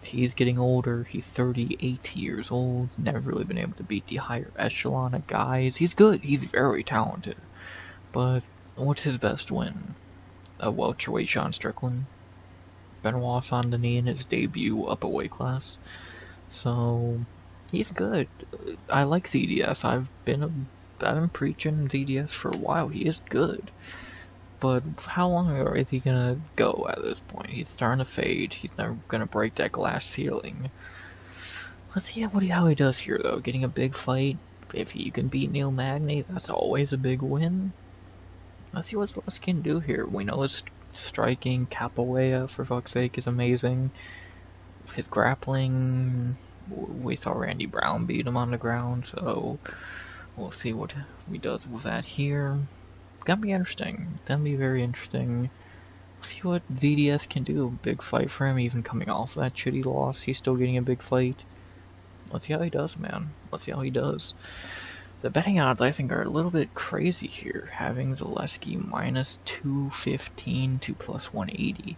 He's getting older. He's 38 years old. Never really been able to beat the higher echelon of guys. He's good. He's very talented. But what's his best win? A welterweight Sean Strickland. Benoit's on the knee in his debut up a weight class. So he's good. I like ZDS. I've been preaching ZDS for a while. He is good. But how long is he gonna go at this point? He's starting to fade. He's never gonna break that glass ceiling. Let's see how he does here, though. Getting a big fight. If he can beat Neil Magny, that's always a big win. Let's see what Zaleski can do here. We know his striking, capoeira, for fuck's sake, is amazing. His grappling, we saw Randy Brown beat him on the ground, so we'll see what he does with that here. It's gonna be interesting. It's gonna be very interesting. See what ZDS can do. Big fight for him, even coming off that shitty loss. He's still getting a big fight. Let's see how he does, man. Let's see how he does. The betting odds, I think, are a little bit crazy here. Having Zaleski minus 215 to plus 180.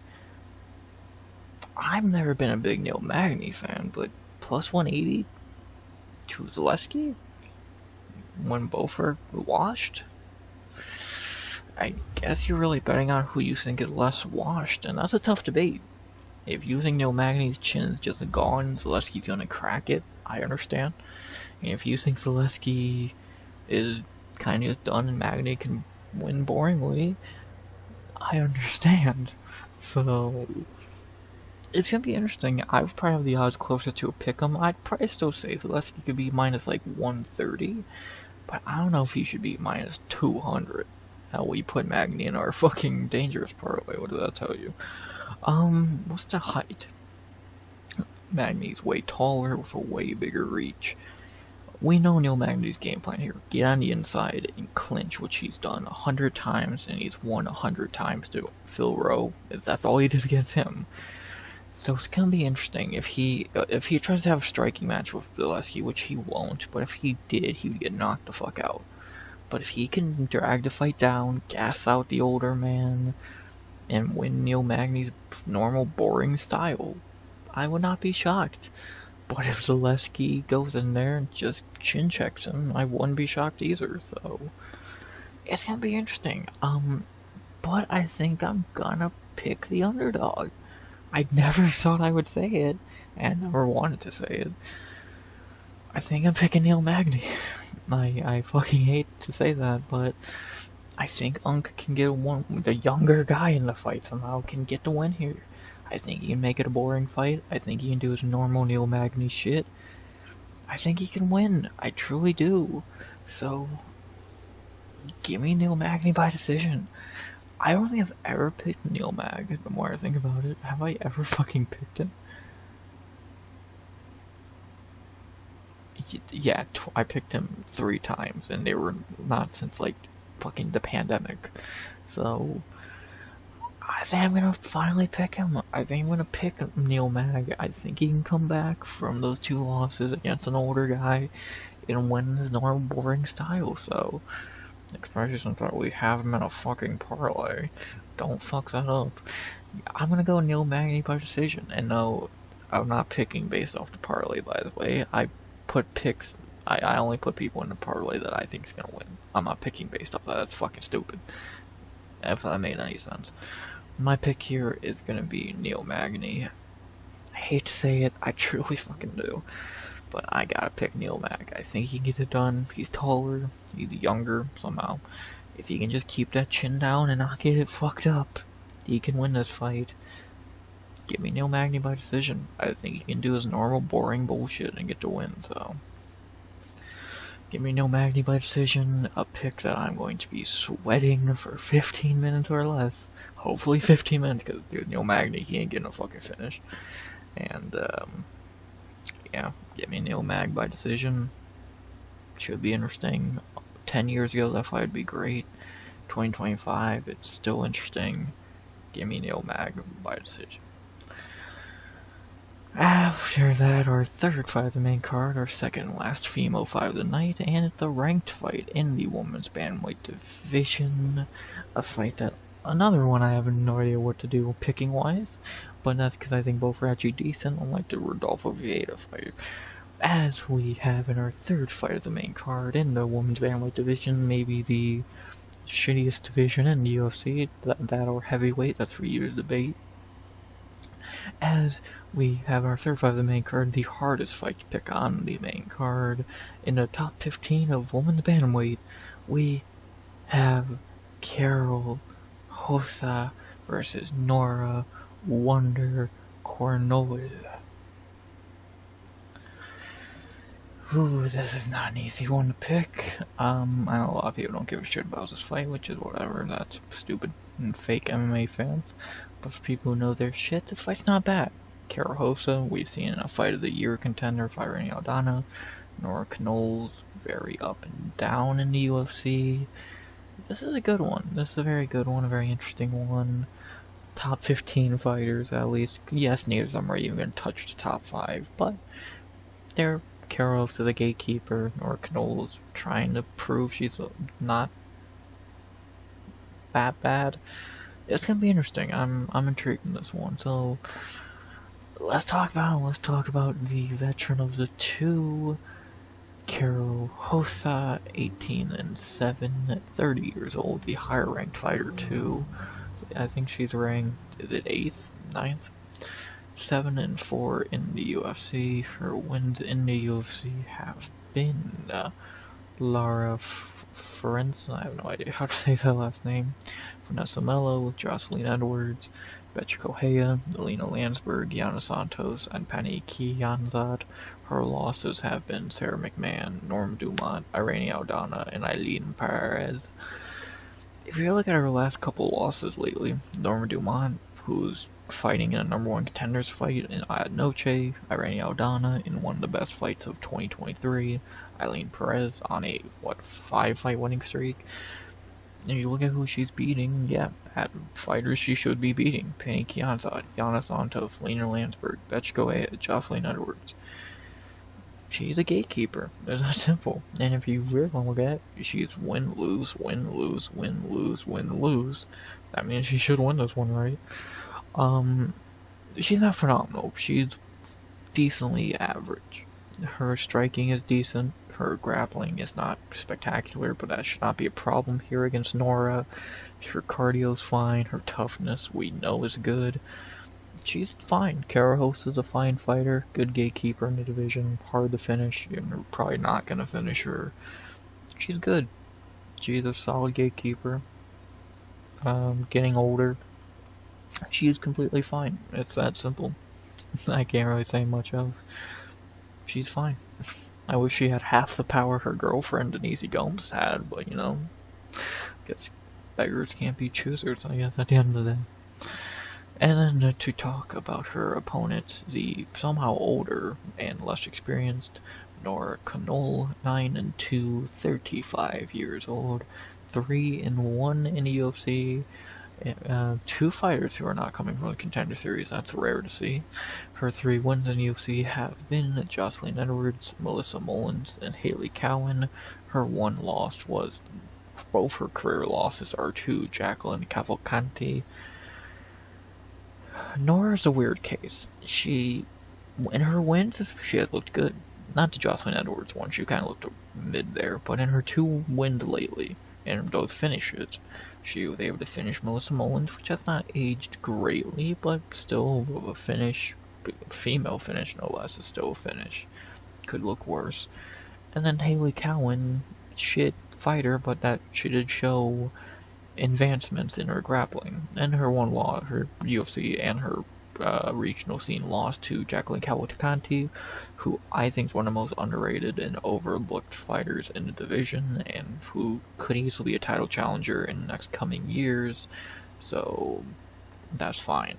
I've never been a big Neil Magny fan, but plus 180 to Zaleski? When both are washed? I guess you're really betting on who you think is less washed, and that's a tough debate. If you think Neil Magny's chin is just gone, Zaleski's gonna crack it, I understand. And if you think Zaleski is kind of just done and Magny can win boringly, I understand. So it's gonna be interesting. I would probably have the odds closer to a pick'em. I'd probably still say Zaleski could be minus like 130, but I don't know if he should be minus 200. How we put Magny in our fucking dangerous parlay? What does that tell you? What's the height? Magny's way taller with a way bigger reach. We know Neil Magny's game plan here. Get on the inside and clinch, which he's done 100 times, and he's won 100 times to Phil Rowe. If that's all he did against him. So it's gonna be interesting if he tries to have a striking match with Zaleski, which he won't. But if he did, he would get knocked the fuck out. But if he can drag the fight down, gas out the older man, and win Neil Magny's normal boring style, I would not be shocked. But if Zaleski goes in there and just chin checks him, I wouldn't be shocked either. So it's gonna be interesting. But I think I'm gonna pick the underdog. I never thought I would say it, and never wanted to say it. I think I'm picking Neil Magny. I fucking hate to say that, but I think Unk can get the younger guy in the fight somehow, can get the win here. I think he can make it a boring fight. I think he can do his normal Neil Magny shit. I think he can win. I truly do. So, give me Neil Magny by decision. I don't think I've ever picked Neil Mag, the more I think about it. Have I ever fucking picked him? Yeah, I picked him 3 times, and they were not since, like, fucking the pandemic. So I think I'm gonna finally pick him. I think I'm gonna pick Neil Mag. I think he can come back from those 2 losses against an older guy and win his normal boring style. So especially since we have him in a fucking parlay, don't fuck that up. I'm gonna go Neil Magny by decision. And no, I'm not picking based off the parlay, by the way. I put picks. I only put people in the parlay that I think is gonna win. I'm not picking based off that. That's fucking stupid. If that made any sense. My pick here is gonna be Neil Magny. I hate to say it, I truly fucking do. But I gotta pick Neil Mag. I think he can get it done. He's taller, he's younger somehow. If he can just keep that chin down and not get it fucked up, he can win this fight. Give me Neil Magny by decision. I think he can do his normal boring bullshit and get the win, so. Give me no Magny by decision, a pick that I'm going to be sweating for 15 minutes or less. Hopefully 15 minutes, because dude, no Magny, he ain't getting a fucking finish. And, yeah, give me Neil Mag by decision. Should be interesting. 10 years ago, that fight would be great. 2025, it's still interesting. Give me Neil Mag by decision. After that, our third fight of the main card, our second and last female fight of the night, and it's a ranked fight in the women's bantamweight division. A fight that, another one I have no idea what to do picking wise, but that's because I think both are actually decent, unlike the Rodolfo Vieira fight. As we have in our third fight of the main card in the women's bantamweight division, maybe the shittiest division in the UFC, that or heavyweight, that's for you to debate. As we have our third fight of the main card, the hardest fight to pick on the main card. In the top 15 of women's bantamweight, we have Karol, Rosa versus Nora, Wonder, Cornolle. Ooh, this is not an easy one to pick. I know a lot of people don't give a shit about this fight, which is whatever, that's stupid and fake MMA fans. But for people who know their shit, this fight's not bad. Karol Rosa, we've seen a fight of the year contender, fighting Aldana. Nora Cornolle's very up and down in the UFC. This is a good one. This is a very good one, a very interesting one. Top 15 fighters, at least. Yes, neither of them are even going to touch the top 5, but they're Karol to the gatekeeper. Nora Cornolle's trying to prove she's not that bad. It's gonna be interesting. I'm intrigued in this one. So let's talk about the veteran of the two, Karol Rosa, 18-7, 30 years old, the higher ranked fighter too. I think she's ranked, is it 8th, 9th? 7-4 in the UFC. Her wins in the UFC have been Lara Ferenc, I have no idea how to say that last name, Vanessa Mello, Jocelyn Edwards, Betch Kohea, Elena Landsberg, Yannis Santos, and Penny Kianzad. Her losses have been Sarah McMahon, Norma Dumont, Irene Aldana, and Eileen Perez. If you look at her last couple losses lately, Norma Dumont, who's fighting in a number 1 contenders fight in Ad Noche, Irene Aldana in one of the best fights of 2023, Eileen Perez on a, 5-fight winning streak. And you look at who she's beating, yeah, at fighters she should be beating. Penny Kianzad, Yannis Santos, Lena Landsberg, Betch Kohea, Jocelyn Edwards. She's a gatekeeper. It's that simple. And if you really want to look at it, she's win, lose, win, lose, win, lose, win, lose. That means she should win this one, right? She's not phenomenal. She's decently average. Her striking is decent. Her grappling is not spectacular, but that should not be a problem here against Nora. Her cardio's fine. Her toughness, we know, is good. She's fine. Karol Rosa is a fine fighter. Good gatekeeper in the division. Hard to finish. You're probably not going to finish her. She's good. She's a solid gatekeeper. Getting older. She's completely fine. It's that simple. I can't really say much else. She's fine. I wish she had half the power her girlfriend Denise Gomes had, but you know, I guess beggars can't be choosers, I guess, at the end of the day. And then to talk about her opponent, the somehow older and less experienced Nora Cornolle, 9-2, 35 years old, 3-1 in the UFC. 2 fighters who are not coming from the Contender Series, that's rare to see. Her 3 wins in UFC have been Jocelyn Edwards, Melissa Mullins, and Haley Cowan. Her 1 loss was, both her career losses are to Jacqueline Cavalcanti. Nora's a weird case. In her wins, she has looked good. Not the Jocelyn Edwards one, she kind of looked mid there, but in her 2 wins lately, and those finishes, she was able to finish Melissa Mullins, which has not aged greatly, but still a finish, female finish no less, is still a finish. Could look worse. And then Haley Cowan, shit fighter, but that she did show advancements in her grappling. And her 1 loss, her UFC and her regional scene loss to Jacqueline Cavalcanti, who I think is one of the most underrated and overlooked fighters in the division, and who could easily be a title challenger in the next coming years. So that's fine.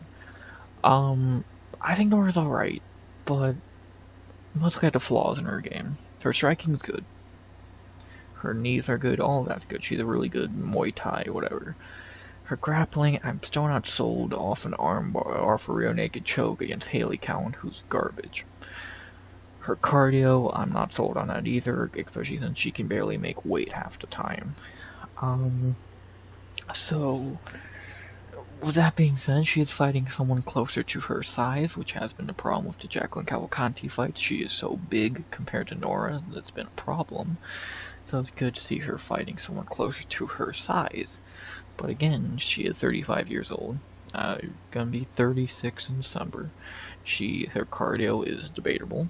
I think Nora's alright, but let's look at the flaws in her game. Her striking's good. Her knees are good, all of that's good. She's a really good Muay Thai, whatever. Her grappling, I'm still not sold off an armbar, off a rear naked choke against Haley Cowan, who's garbage. Her cardio, I'm not sold on that either, especially since she can barely make weight half the time. So, with that being said, she is fighting someone closer to her size, which has been the problem with the Jacqueline Cavalcanti fights. She is so big compared to Nora, that's been a problem. So it's good to see her fighting someone closer to her size. But again, she is 35 years old. Gonna be 36 in December. Her cardio is debatable,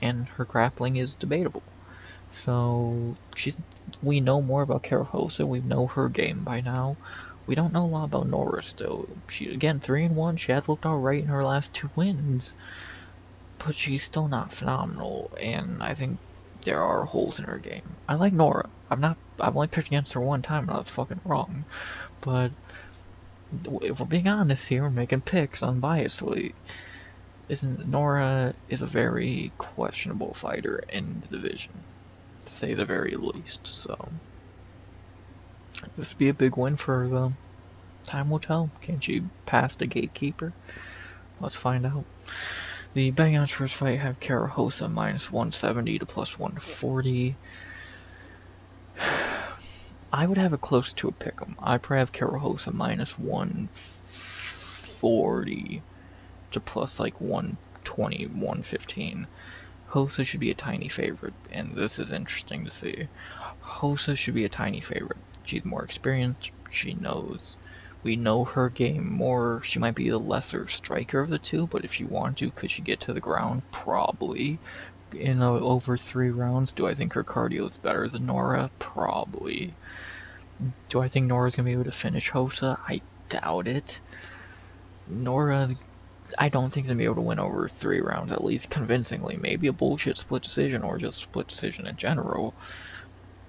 and her grappling is debatable. So we know more about Karol. We know her game by now. We don't know a lot about Nora still. She, again, 3-1. She has looked alright in her last 2 wins, but she's still not phenomenal. And I think there are holes in her game. I like Nora. I've only picked against her one time, and I was fucking wrong. But if we're being honest here, we're making picks unbiasedly. Nora is a very questionable fighter in the division, to say the very least. So this would be a big win for her, though. Time will tell. Can she pass the gatekeeper? Let's find out. The betting odds for this fight have Karol minus 170 to plus 140. I would have it close to a pick'em. I'd probably have Karol minus 140 to plus like 120, 115. Hosa should be a tiny favorite, and this is interesting to see. Hosa should be a tiny favorite. She's more experienced. We know her game more. She might be the lesser striker of the two, but if she wanted to, could she get to the ground? Probably. In over 3 rounds. Do I think her cardio is better than Nora? Probably. Do I think Nora's going to be able to finish Hosa? I doubt it. Nora, I don't think they're going to be able to win over 3 rounds, at least convincingly. Maybe a bullshit split decision, or just split decision in general.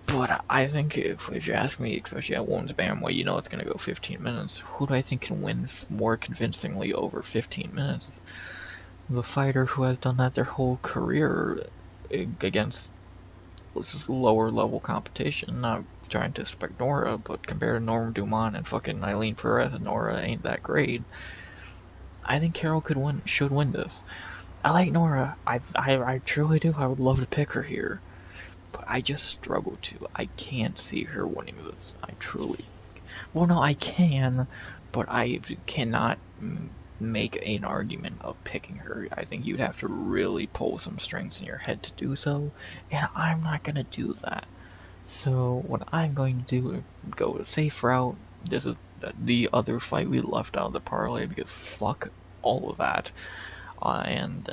But I think if you ask me, especially at women's bantamweight, you know it's going to go 15 minutes. Who do I think can win more convincingly over 15 minutes? The fighter who has done that their whole career against lower level competition. Not trying to expect Nora, but compared to Norma Dumont and fucking Eileen Perez, Nora ain't that great. I think Karol should win this. I like Nora. I truly do. I would love to pick her here. But I just struggle to. I can't see her winning this. I truly... Well, no, I can, but I cannot make an argument of picking her. I think you'd have to really pull some strings in your head to do so, and I'm not going to do that. So what I'm going to do is go the safe route. This is the other fight we left out of the parlay, because fuck all of that. And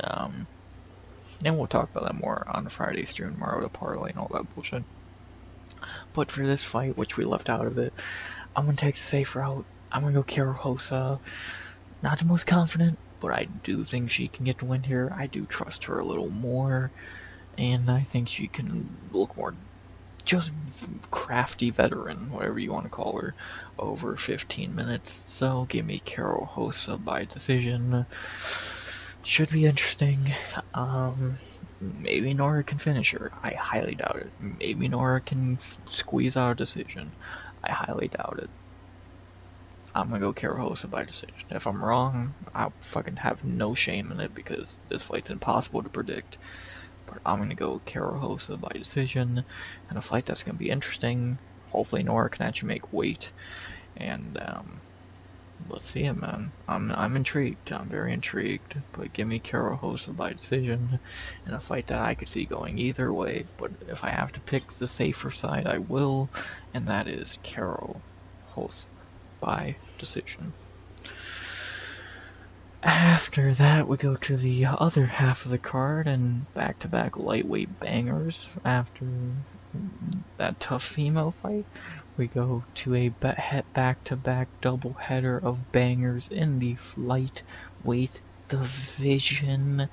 we'll talk about that more on the Friday stream tomorrow, the parlay and all that bullshit. But for this fight, which we left out of it, I'm going to take the safe route. I'm going to go Karol. Not the most confident, but I do think she can get the win here. I do trust her a little more, and I think she can look more just crafty veteran, whatever you want to call her, over 15 minutes. So give me Karol by decision. Should be interesting. Maybe Nora can finish her. I highly doubt it. Maybe Nora can squeeze out a decision. I highly doubt it. I'm gonna go Karol by decision. If I'm wrong, I'll fucking have no shame in it, because this fight's impossible to predict. But I'm gonna go Karol by decision, and a fight that's gonna be interesting. Hopefully Nora can actually make weight, and let's see it, man. I'm intrigued. I'm very intrigued. But give me Karol by decision, in a fight that I could see going either way. But if I have to pick the safer side, I will, and that is Karol by decision. After that, we go to the other half of the card, and back-to-back lightweight bangers after that tough female fight. we go to a back-to-back doubleheader of bangers in the lightweight division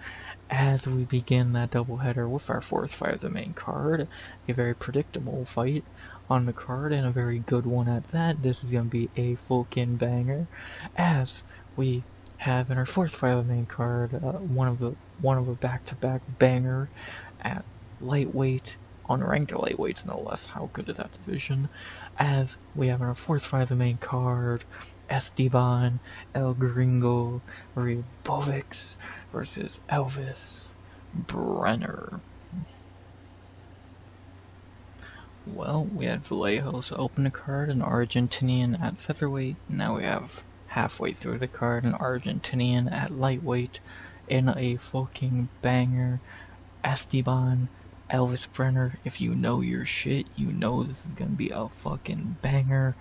as we begin that doubleheader with our fourth fight of the main card. A very predictable fight on the card and a very good one at that. This is going to be a fucking banger as we have in our fourth fight of the main card one of a back-to-back banger at lightweight, unranked lightweights no less. How good is that division? As we have in our fourth fight of the main card, Esteban, El Gringo, Ribovics versus Elvis Brenner. Well, we had Vallejos open the card, an Argentinian at featherweight. Now we have halfway through the card, an Argentinian at lightweight in a fucking banger. Esteban, Elvis Brenner, if you know your shit, you know this is gonna be a fucking banger.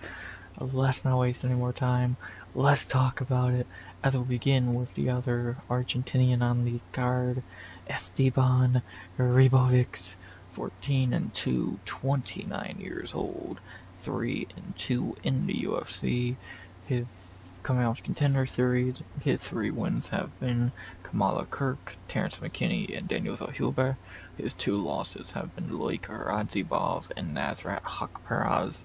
Let's not waste any more time. Let's talk about it as we begin with the other Argentinian on the card, Esteban Ribovics, 14-2, 29 years old, 3-2 in the UFC. His coming out Contender Series, his 3 wins have been Kamala Kirk, Terrence McKinney, and Daniel Zalhuber. His 2 losses have been Loik Radzibov and Nazrat Hakparaz.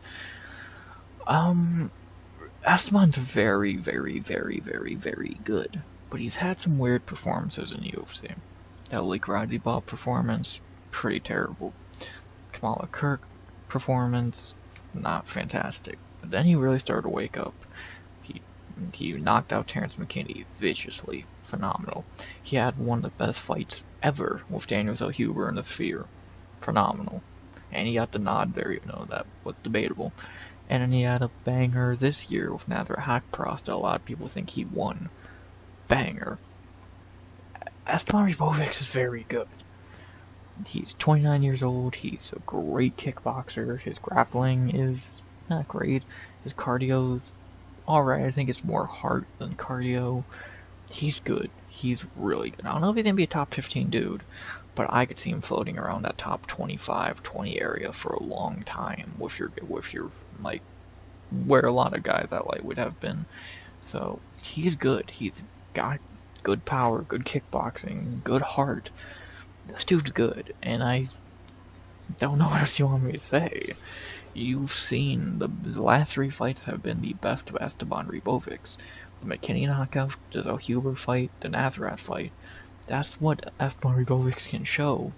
Esteban's very, very, very, very, very good, but he's had some weird performances in the UFC. That Loik Radzibov performance, pretty terrible. Kamala Kirk performance, not fantastic. But then he really started to wake up. He knocked out Terrence McKinney viciously, phenomenal. He had one of the best fights ever with Daniel Zellhuber in the Sphere, phenomenal. And he got the nod there, even though that was debatable. And then he had a banger this year with Nazrat Hakparaz that a lot of people think he won. Banger. Esteban Ribovics is very good. He's 29 years old, he's a great kickboxer, his grappling is not great, his cardio's alright, I think it's more heart than cardio. He's good, he's really good. I don't know if he's gonna be a top 15 dude, but I could see him floating around that top 25, 20 area for a long time with your like, where a lot of guys that light would have been. So, he's good, he's got good power, good kickboxing, good heart. This dude's good, and I don't know what else you want me to say. You've seen the last 3 fights have been the best of Esteban Ribovics. The McKinney knockout, the Zellhuber fight, the Nazrat fight. That's what Esteban Ribovics can show.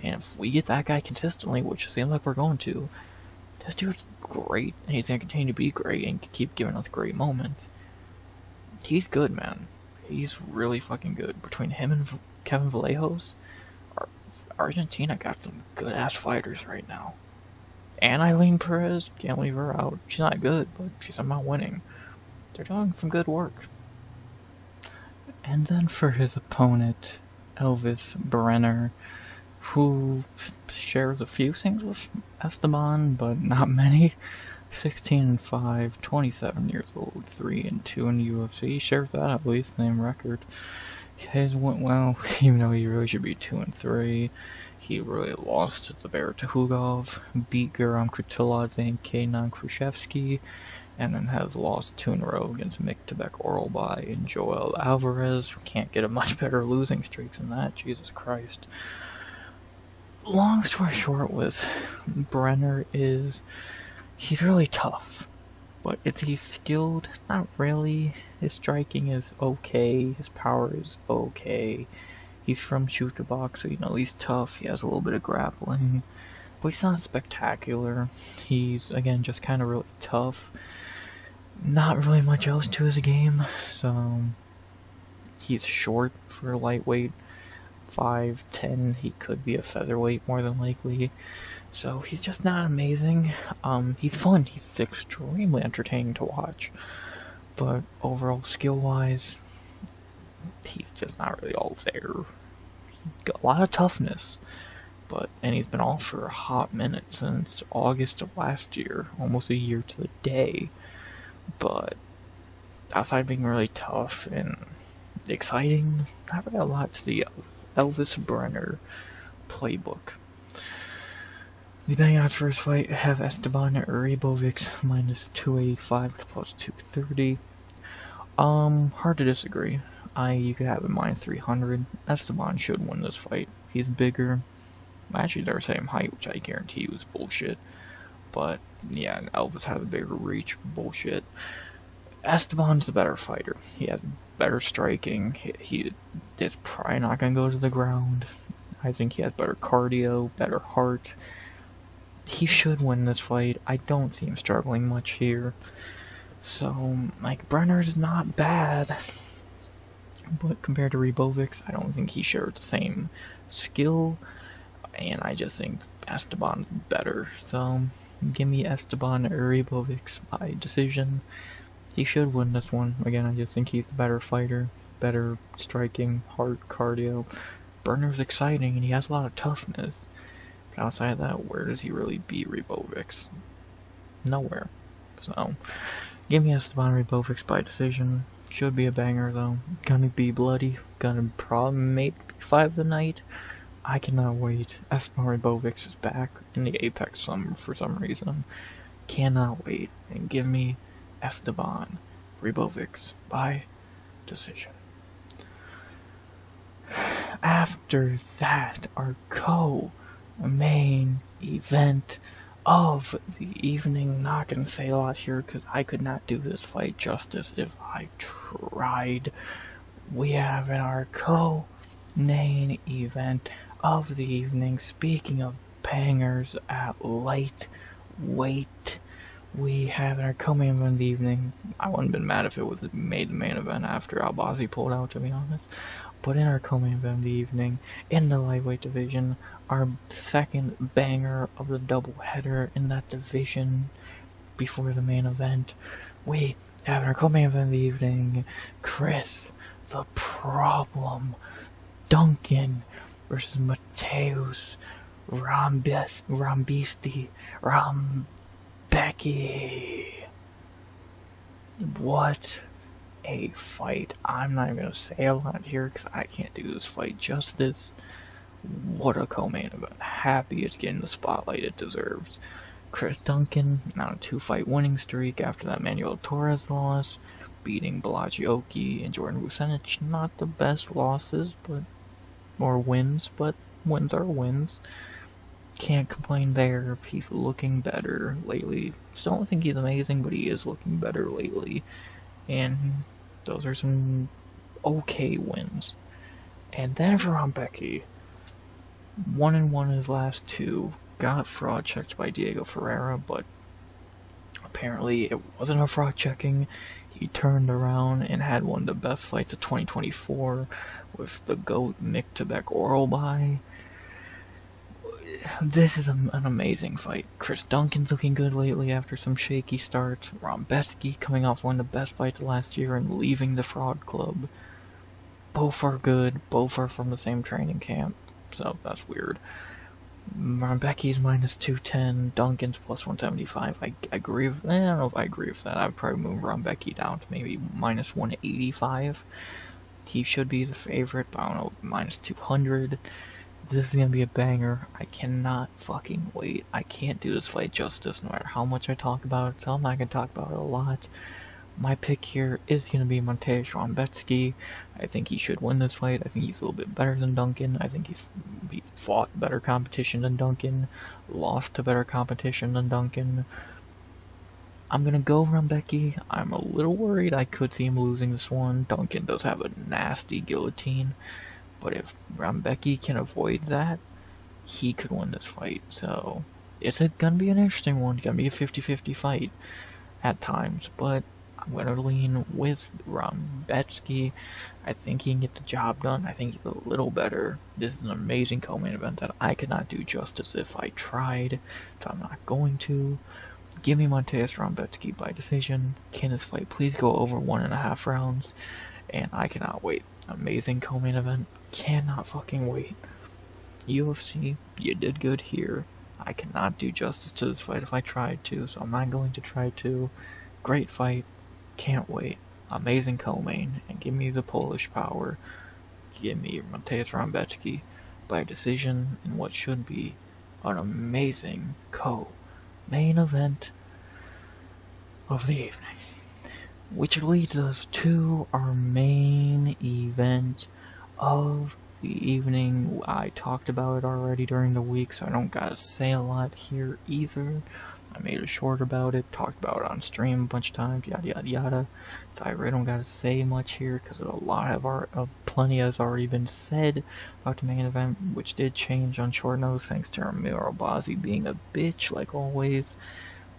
And if we get that guy consistently, which it seems like we're going to, this dude's great, and he's going to continue to be great and keep giving us great moments. He's good, man. He's really fucking good. Between him and Kevin Vallejos, Argentina got some good-ass fighters right now. And Eileen Perez, can't leave her out. She's not good, but she's somehow winning. They're doing some good work. And then for his opponent, Elvis Brenner, who shares a few things with Esteban, but not many. 16-5, 27 years old, 3-2 in the UFC. Shares that at least, same record. His went well, even though he really should be 2-3. He really lost to Tiberiu Tuhugov, beat Guram Krutiladze and Kenan Khrushchevsky, and then has lost 2 in a row against Mick Tebek Oralbai and Joel Alvarez. Can't get a much better losing streaks than that, Jesus Christ. Long story short was, Brenner he's really tough. But is he skilled? Not really. His striking is okay. His power is okay. He's from shoot to box, so you know he's tough. He has a little bit of grappling. But he's not spectacular. He's, again, just kind of really tough. Not really much else to his game. So, he's short for a lightweight. 5'10". He could be a featherweight more than likely. So he's just not amazing. He's fun. He's extremely entertaining to watch. But overall skill-wise, he's just not really all there. Got a lot of toughness. And he's been off for a hot minute since August of last year. Almost a year to the day. But outside being really tough and exciting, not really a lot to the Elvis Brenner playbook. The betting odds for his fight have Esteban Ribovics minus 285 to plus 230. Hard to disagree. You could have him minus 300. Esteban should win this fight. He's bigger. Actually, they're the same height, which I guarantee was bullshit. But, yeah, Elvis has a bigger reach. Bullshit. Esteban's the better fighter. He has better striking. He's probably not going to go to the ground. I think he has better cardio, better heart. He should win this fight. I don't see him struggling much here. So, like, Brenner's not bad. But compared to Ribovics, I don't think he shares the same skill. And I just think Esteban's better. So, give me Esteban or Ribovics by decision. He should win this one. Again, I just think he's the better fighter. Better striking, heart, cardio. Brenner's exciting and he has a lot of toughness. But outside of that, where does he really beat Ribovics? Nowhere. So, give me Esteban Ribovics by decision. Should be a banger though. Gonna be bloody. Gonna probably maybe fight of the night. I cannot wait. Esteban Ribovics is back in the Apex for some reason. Cannot wait. And give me Esteban Ribovics by decision. After that, our co-main event of the evening. Not gonna say a lot here because I could not do this fight justice if I tried. We have in our co-main event of the evening, speaking of bangers at lightweight, we have in our co-main event of the evening. I wouldn't have been mad if it was made the main event after Albazi pulled out, to be honest. But in our co-main event of the evening, in the lightweight division, our second banger of the doubleheader in that division before the main event, we have in our co-main event of the evening, Chris the Problem Duncan versus Mateus Rambisti Rambecki. What a fight. I'm not even going to say a lot here because I can't do this fight justice. What a co-main event. Happy it's getting the spotlight it deserves. Chris Duncan on a 2-fight winning streak after that Manuel Torres loss, beating Blachioki and Jordan Vucenic. Not the best losses, or wins, but wins are wins. Can't complain there. He's looking better lately. Still don't think he's amazing, but he is looking better lately. And those are some okay wins. And then for Rambecki, 1-1 in his last 2. Got fraud checked by Diego Ferreira, but apparently it wasn't a fraud checking. He turned around and had one of the best fights of 2024 with the GOAT Mick Tebek oral bye. This is an amazing fight. Chris Duncan's looking good lately after some shaky starts. Rambecki coming off one of the best fights of last year and leaving the fraud club. Both are good. Both are from the same training camp. So that's weird. Rambecki's minus 210. Duncan's plus 175. I agree with, I don't know if I agree with that. I'd probably move Rambecki down to maybe minus 185. He should be the favorite, but I don't know, minus 200. This is gonna be a banger. I cannot fucking wait. I can't do this fight justice no matter how much I talk about it, so I'm not gonna talk about it a lot. My pick here is gonna be Mateusz Rambecki. I think he should win this fight. I think he's a little bit better than Duncan. I think he's fought better competition than Duncan, lost to better competition than Duncan. I'm gonna go Rambecki. I'm a little worried I could see him losing this one. Duncan does have a nasty guillotine. But if Rambecki can avoid that, he could win this fight. So, it's gonna be an interesting one. It's gonna be a 50-50 fight at times. But I'm gonna lean with Rambecki. I think he can get the job done. I think he's a little better. This is an amazing co-main event that I could not do justice if I tried. So I'm not going to. Give me Mateusz Rambecki by decision. Can this fight please go over 1.5 rounds? And I cannot wait. Amazing co-main event. Cannot fucking wait. UFC, you did good here. I cannot do justice to this fight if I tried to, so I'm not going to try to. Great fight. Can't wait. Amazing co-main. And give me the Polish power. Give me Mateusz Rambecki by decision in what should be an amazing co-main event of the evening. Which leads us to our main event of the evening. I talked about it already during the week, so I don't gotta say a lot here either. I made a short about it, talked about it on stream a bunch of times, yada yada yada. So I really don't gotta say much here because plenty has already been said about the main event, which did change on short notice thanks to Bashi being a bitch like always.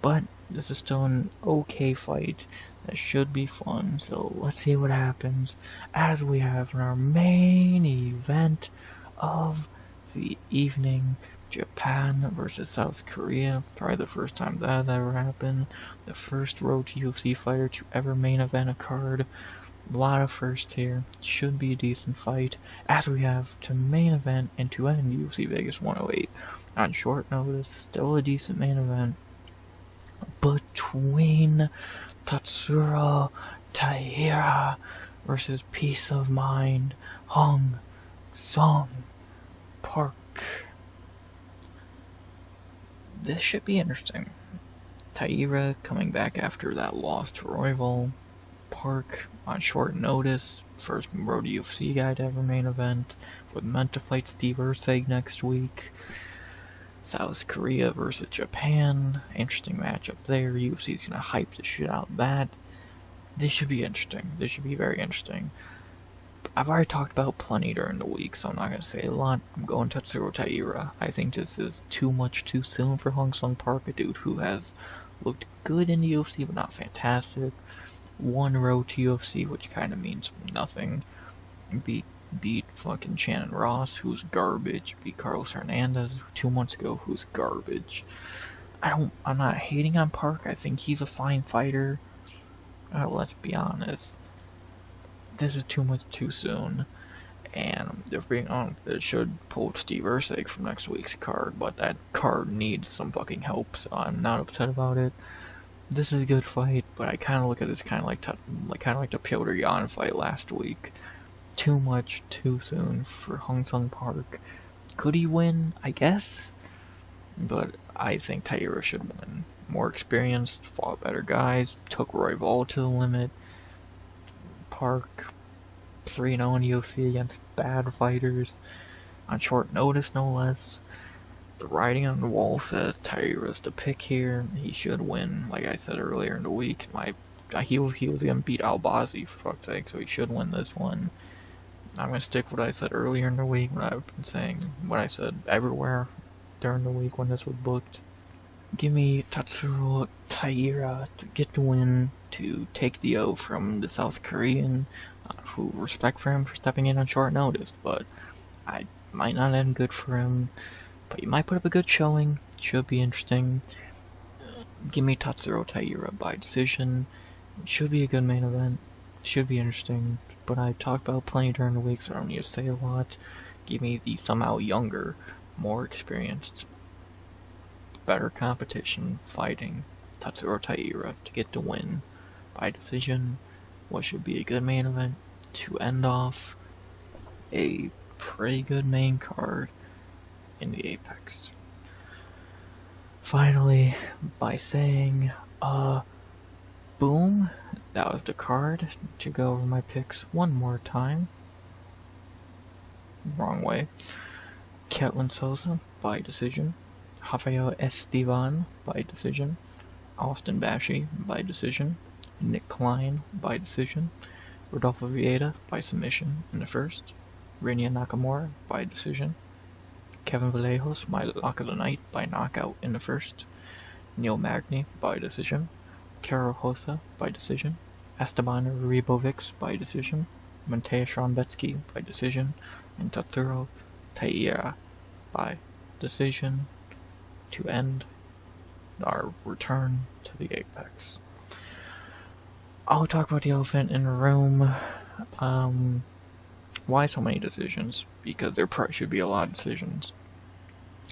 But this is still an okay fight that should be fun, so let's see what happens as we have in our main event of the evening. Japan versus South Korea. Probably the first time that ever happened. The first road to UFC fighter to ever main event a card. A lot of firsts here. Should be a decent fight. As we have to main event and to end UFC Vegas 108. On short notice, still a decent main event between Tatsuro Taira versus Peace of Mind Hong Song Park. This should be interesting. Taira coming back after that loss to Royval. Park on short notice. First road UFC guy to ever main event. Was meant to fight Steve Erceg next week. South Korea versus Japan. Interesting matchup there. UFC's gonna hype the shit out of that. This should be interesting. This should be very interesting. I've already talked about plenty during the week, so I'm not going to say a lot. I'm going Tatsuro Taira. I think this is too much too soon for Hong Sung Park, a dude who has looked good in the UFC, but not fantastic. One road to UFC, which kind of means nothing. Beat fucking Shannon Ross, who's garbage. Beat Carlos Hernandez 2 months ago, who's garbage. I'm not hating on Park. I think he's a fine fighter. Let's be honest. This is too much too soon, and if being honest, it should pull Steve Erceg from next week's card, but that card needs some fucking help, so I'm not upset about it. This is a good fight, but I kind of look at this kind of like the Piotr Yan fight last week. Too much too soon for Hong Sung Park. Could he win? I guess, but I think Taira should win. More experienced, fought better guys, took Royval to the limit. Park 3-0 in UFC against bad fighters on short notice, no less. The writing on the wall says Taira's the pick here. He should win, like I said earlier in the week. He was gonna beat Bashi for fuck's sake, so he should win this one. I'm gonna stick with what I said earlier in the week, what I've been saying, what I said everywhere during the week when this was booked. Give me Tatsuro Taira to get the win, to take the O from the South Korean, who respect for him for stepping in on short notice, but I might not end good for him, but he might put up a good showing. Should be interesting. Give me Tatsuro Taira by decision. Should be a good main event. Should be interesting, but I talked about plenty during the week, so I don't need to say a lot. Give me the somehow younger, more experienced, better competition fighting Tatsuro Taira to get the win by decision. What should be a good main event to end off a pretty good main card in the Apex. Finally, by saying boom, that was the card. To go over my picks one more time. Wrong way. Ketlen Souza by decision. Rafael Esteban by decision. Austin Bashi by decision. Nick Klein by decision. Rodolfo Vieira by submission in the first. Rinya Nakamura by decision. Kevin Vallejos, my lock of the night, by knockout in the first. Neil Magny by decision. Karol Rosa by decision. Esteban Ribovics by decision. Mateusz Rambetsky by decision. And Tatsuro Taira by decision to end our return to the Apex. I'll talk about the elephant in the room. Why so many decisions? Because there probably should be a lot of decisions.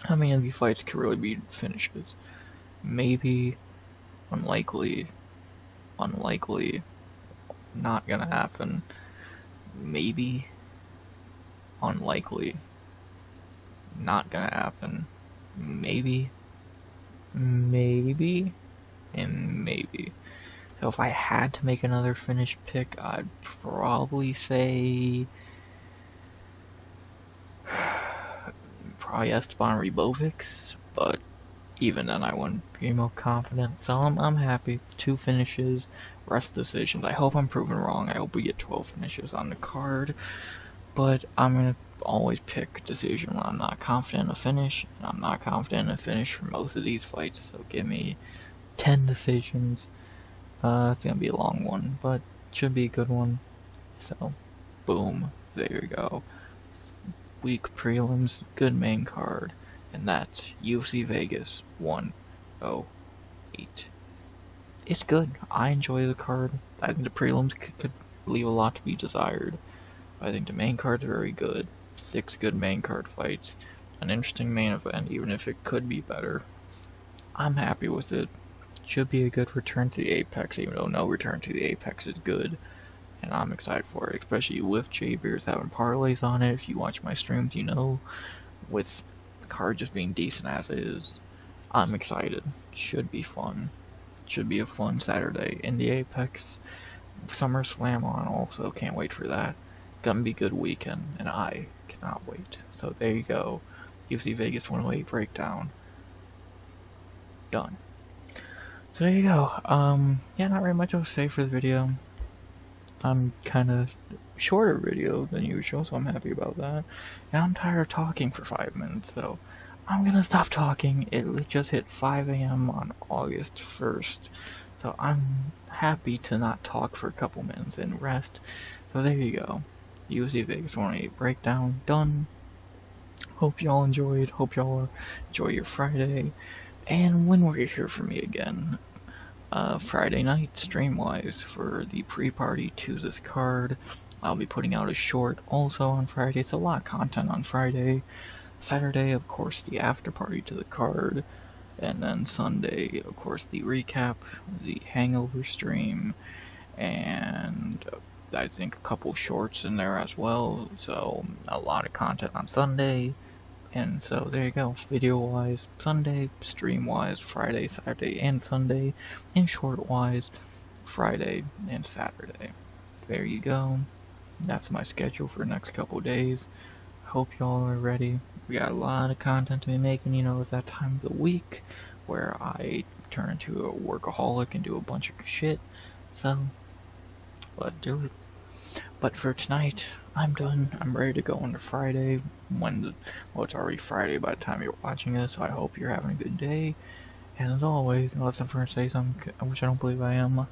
How many of these fights could really be finishes? Maybe, unlikely, not gonna happen. Maybe, unlikely, not gonna happen. maybe, maybe, and maybe. So if I had to make another finish pick, I'd probably say probably Esteban Ribovics, but even then I wouldn't be more confident. So I'm happy. 2 finishes, rest decisions. I hope I'm proven wrong. I hope we get 12 finishes on the card, but I'm gonna always pick decision when I'm not confident in a finish, and I'm not confident in a finish for most of these fights. So give me 10 decisions. It's gonna be a long one, but should be a good one. So, boom, there you go. Week prelims, good main card, and that's UFC Vegas 108. It's good. I enjoy the card. I think the prelims could leave a lot to be desired. I think the main card's very good. 6 good main card fights, an interesting main event, even if it could be better. I'm happy with it. Should be a good return to the Apex, even though no return to the Apex is good. And I'm excited for it, especially with J-Beers having parlays on it. If you watch my streams, you know, with the card just being decent as is, I'm excited. Should be fun. Should be a fun Saturday in the Apex. SummerSlam on also, can't wait for that. Gonna be a good weekend, and I cannot wait. So there you go. UFC Vegas 108 breakdown. Done. So there you go. Yeah, not very much to say for the video. I'm kind of shorter video than usual, so I'm happy about that. And I'm tired of talking for 5 minutes, so I'm gonna stop talking. It just hit 5 a.m. on August 1st, so I'm happy to not talk for a couple minutes and rest. So there you go. UFC Vegas 108 breakdown done. Hope y'all enjoyed. Hope y'all enjoy your Friday. And when will you hear from me again? Friday night, stream-wise, for the pre-party to this card. I'll be putting out a short also on Friday. It's a lot of content on Friday. Saturday, of course, the after-party to the card. And then Sunday, of course, the recap, the hangover stream, and I think a couple shorts in there as well. So, a lot of content on Sunday. And so there you go, video-wise, Sunday, stream-wise, Friday, Saturday, and Sunday, and short-wise, Friday and Saturday. There you go. That's my schedule for the next couple days. Hope y'all are ready. We got a lot of content to be making, you know, it's that time of the week where I turn into a workaholic and do a bunch of shit. So, let's do it. But for tonight, I'm done. I'm ready to go into Friday. Well, it's already Friday by the time you're watching this, so I hope you're having a good day. And as always, unless I'm going to say something, which I don't believe I am,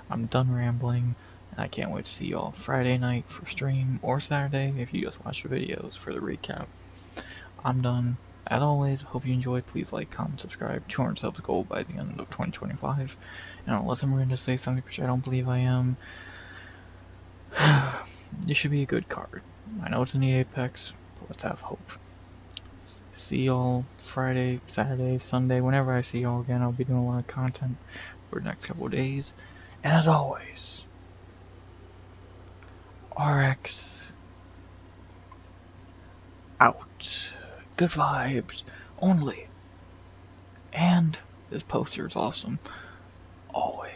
I'm done rambling. And I can't wait to see y'all Friday night for stream, or Saturday if you just watch the videos for the recap. I'm done. As always, hope you enjoyed. Please like, comment, subscribe. 200 subs goal by the end of 2025. And unless I'm going to say something which I don't believe I am, this should be a good card. I know it's in the Apex, but let's have hope. See y'all Friday, Saturday, Sunday. Whenever I see y'all again, I'll be doing a lot of content for the next couple of days. And as always, RX out. Good vibes only. And this poster is awesome. Always.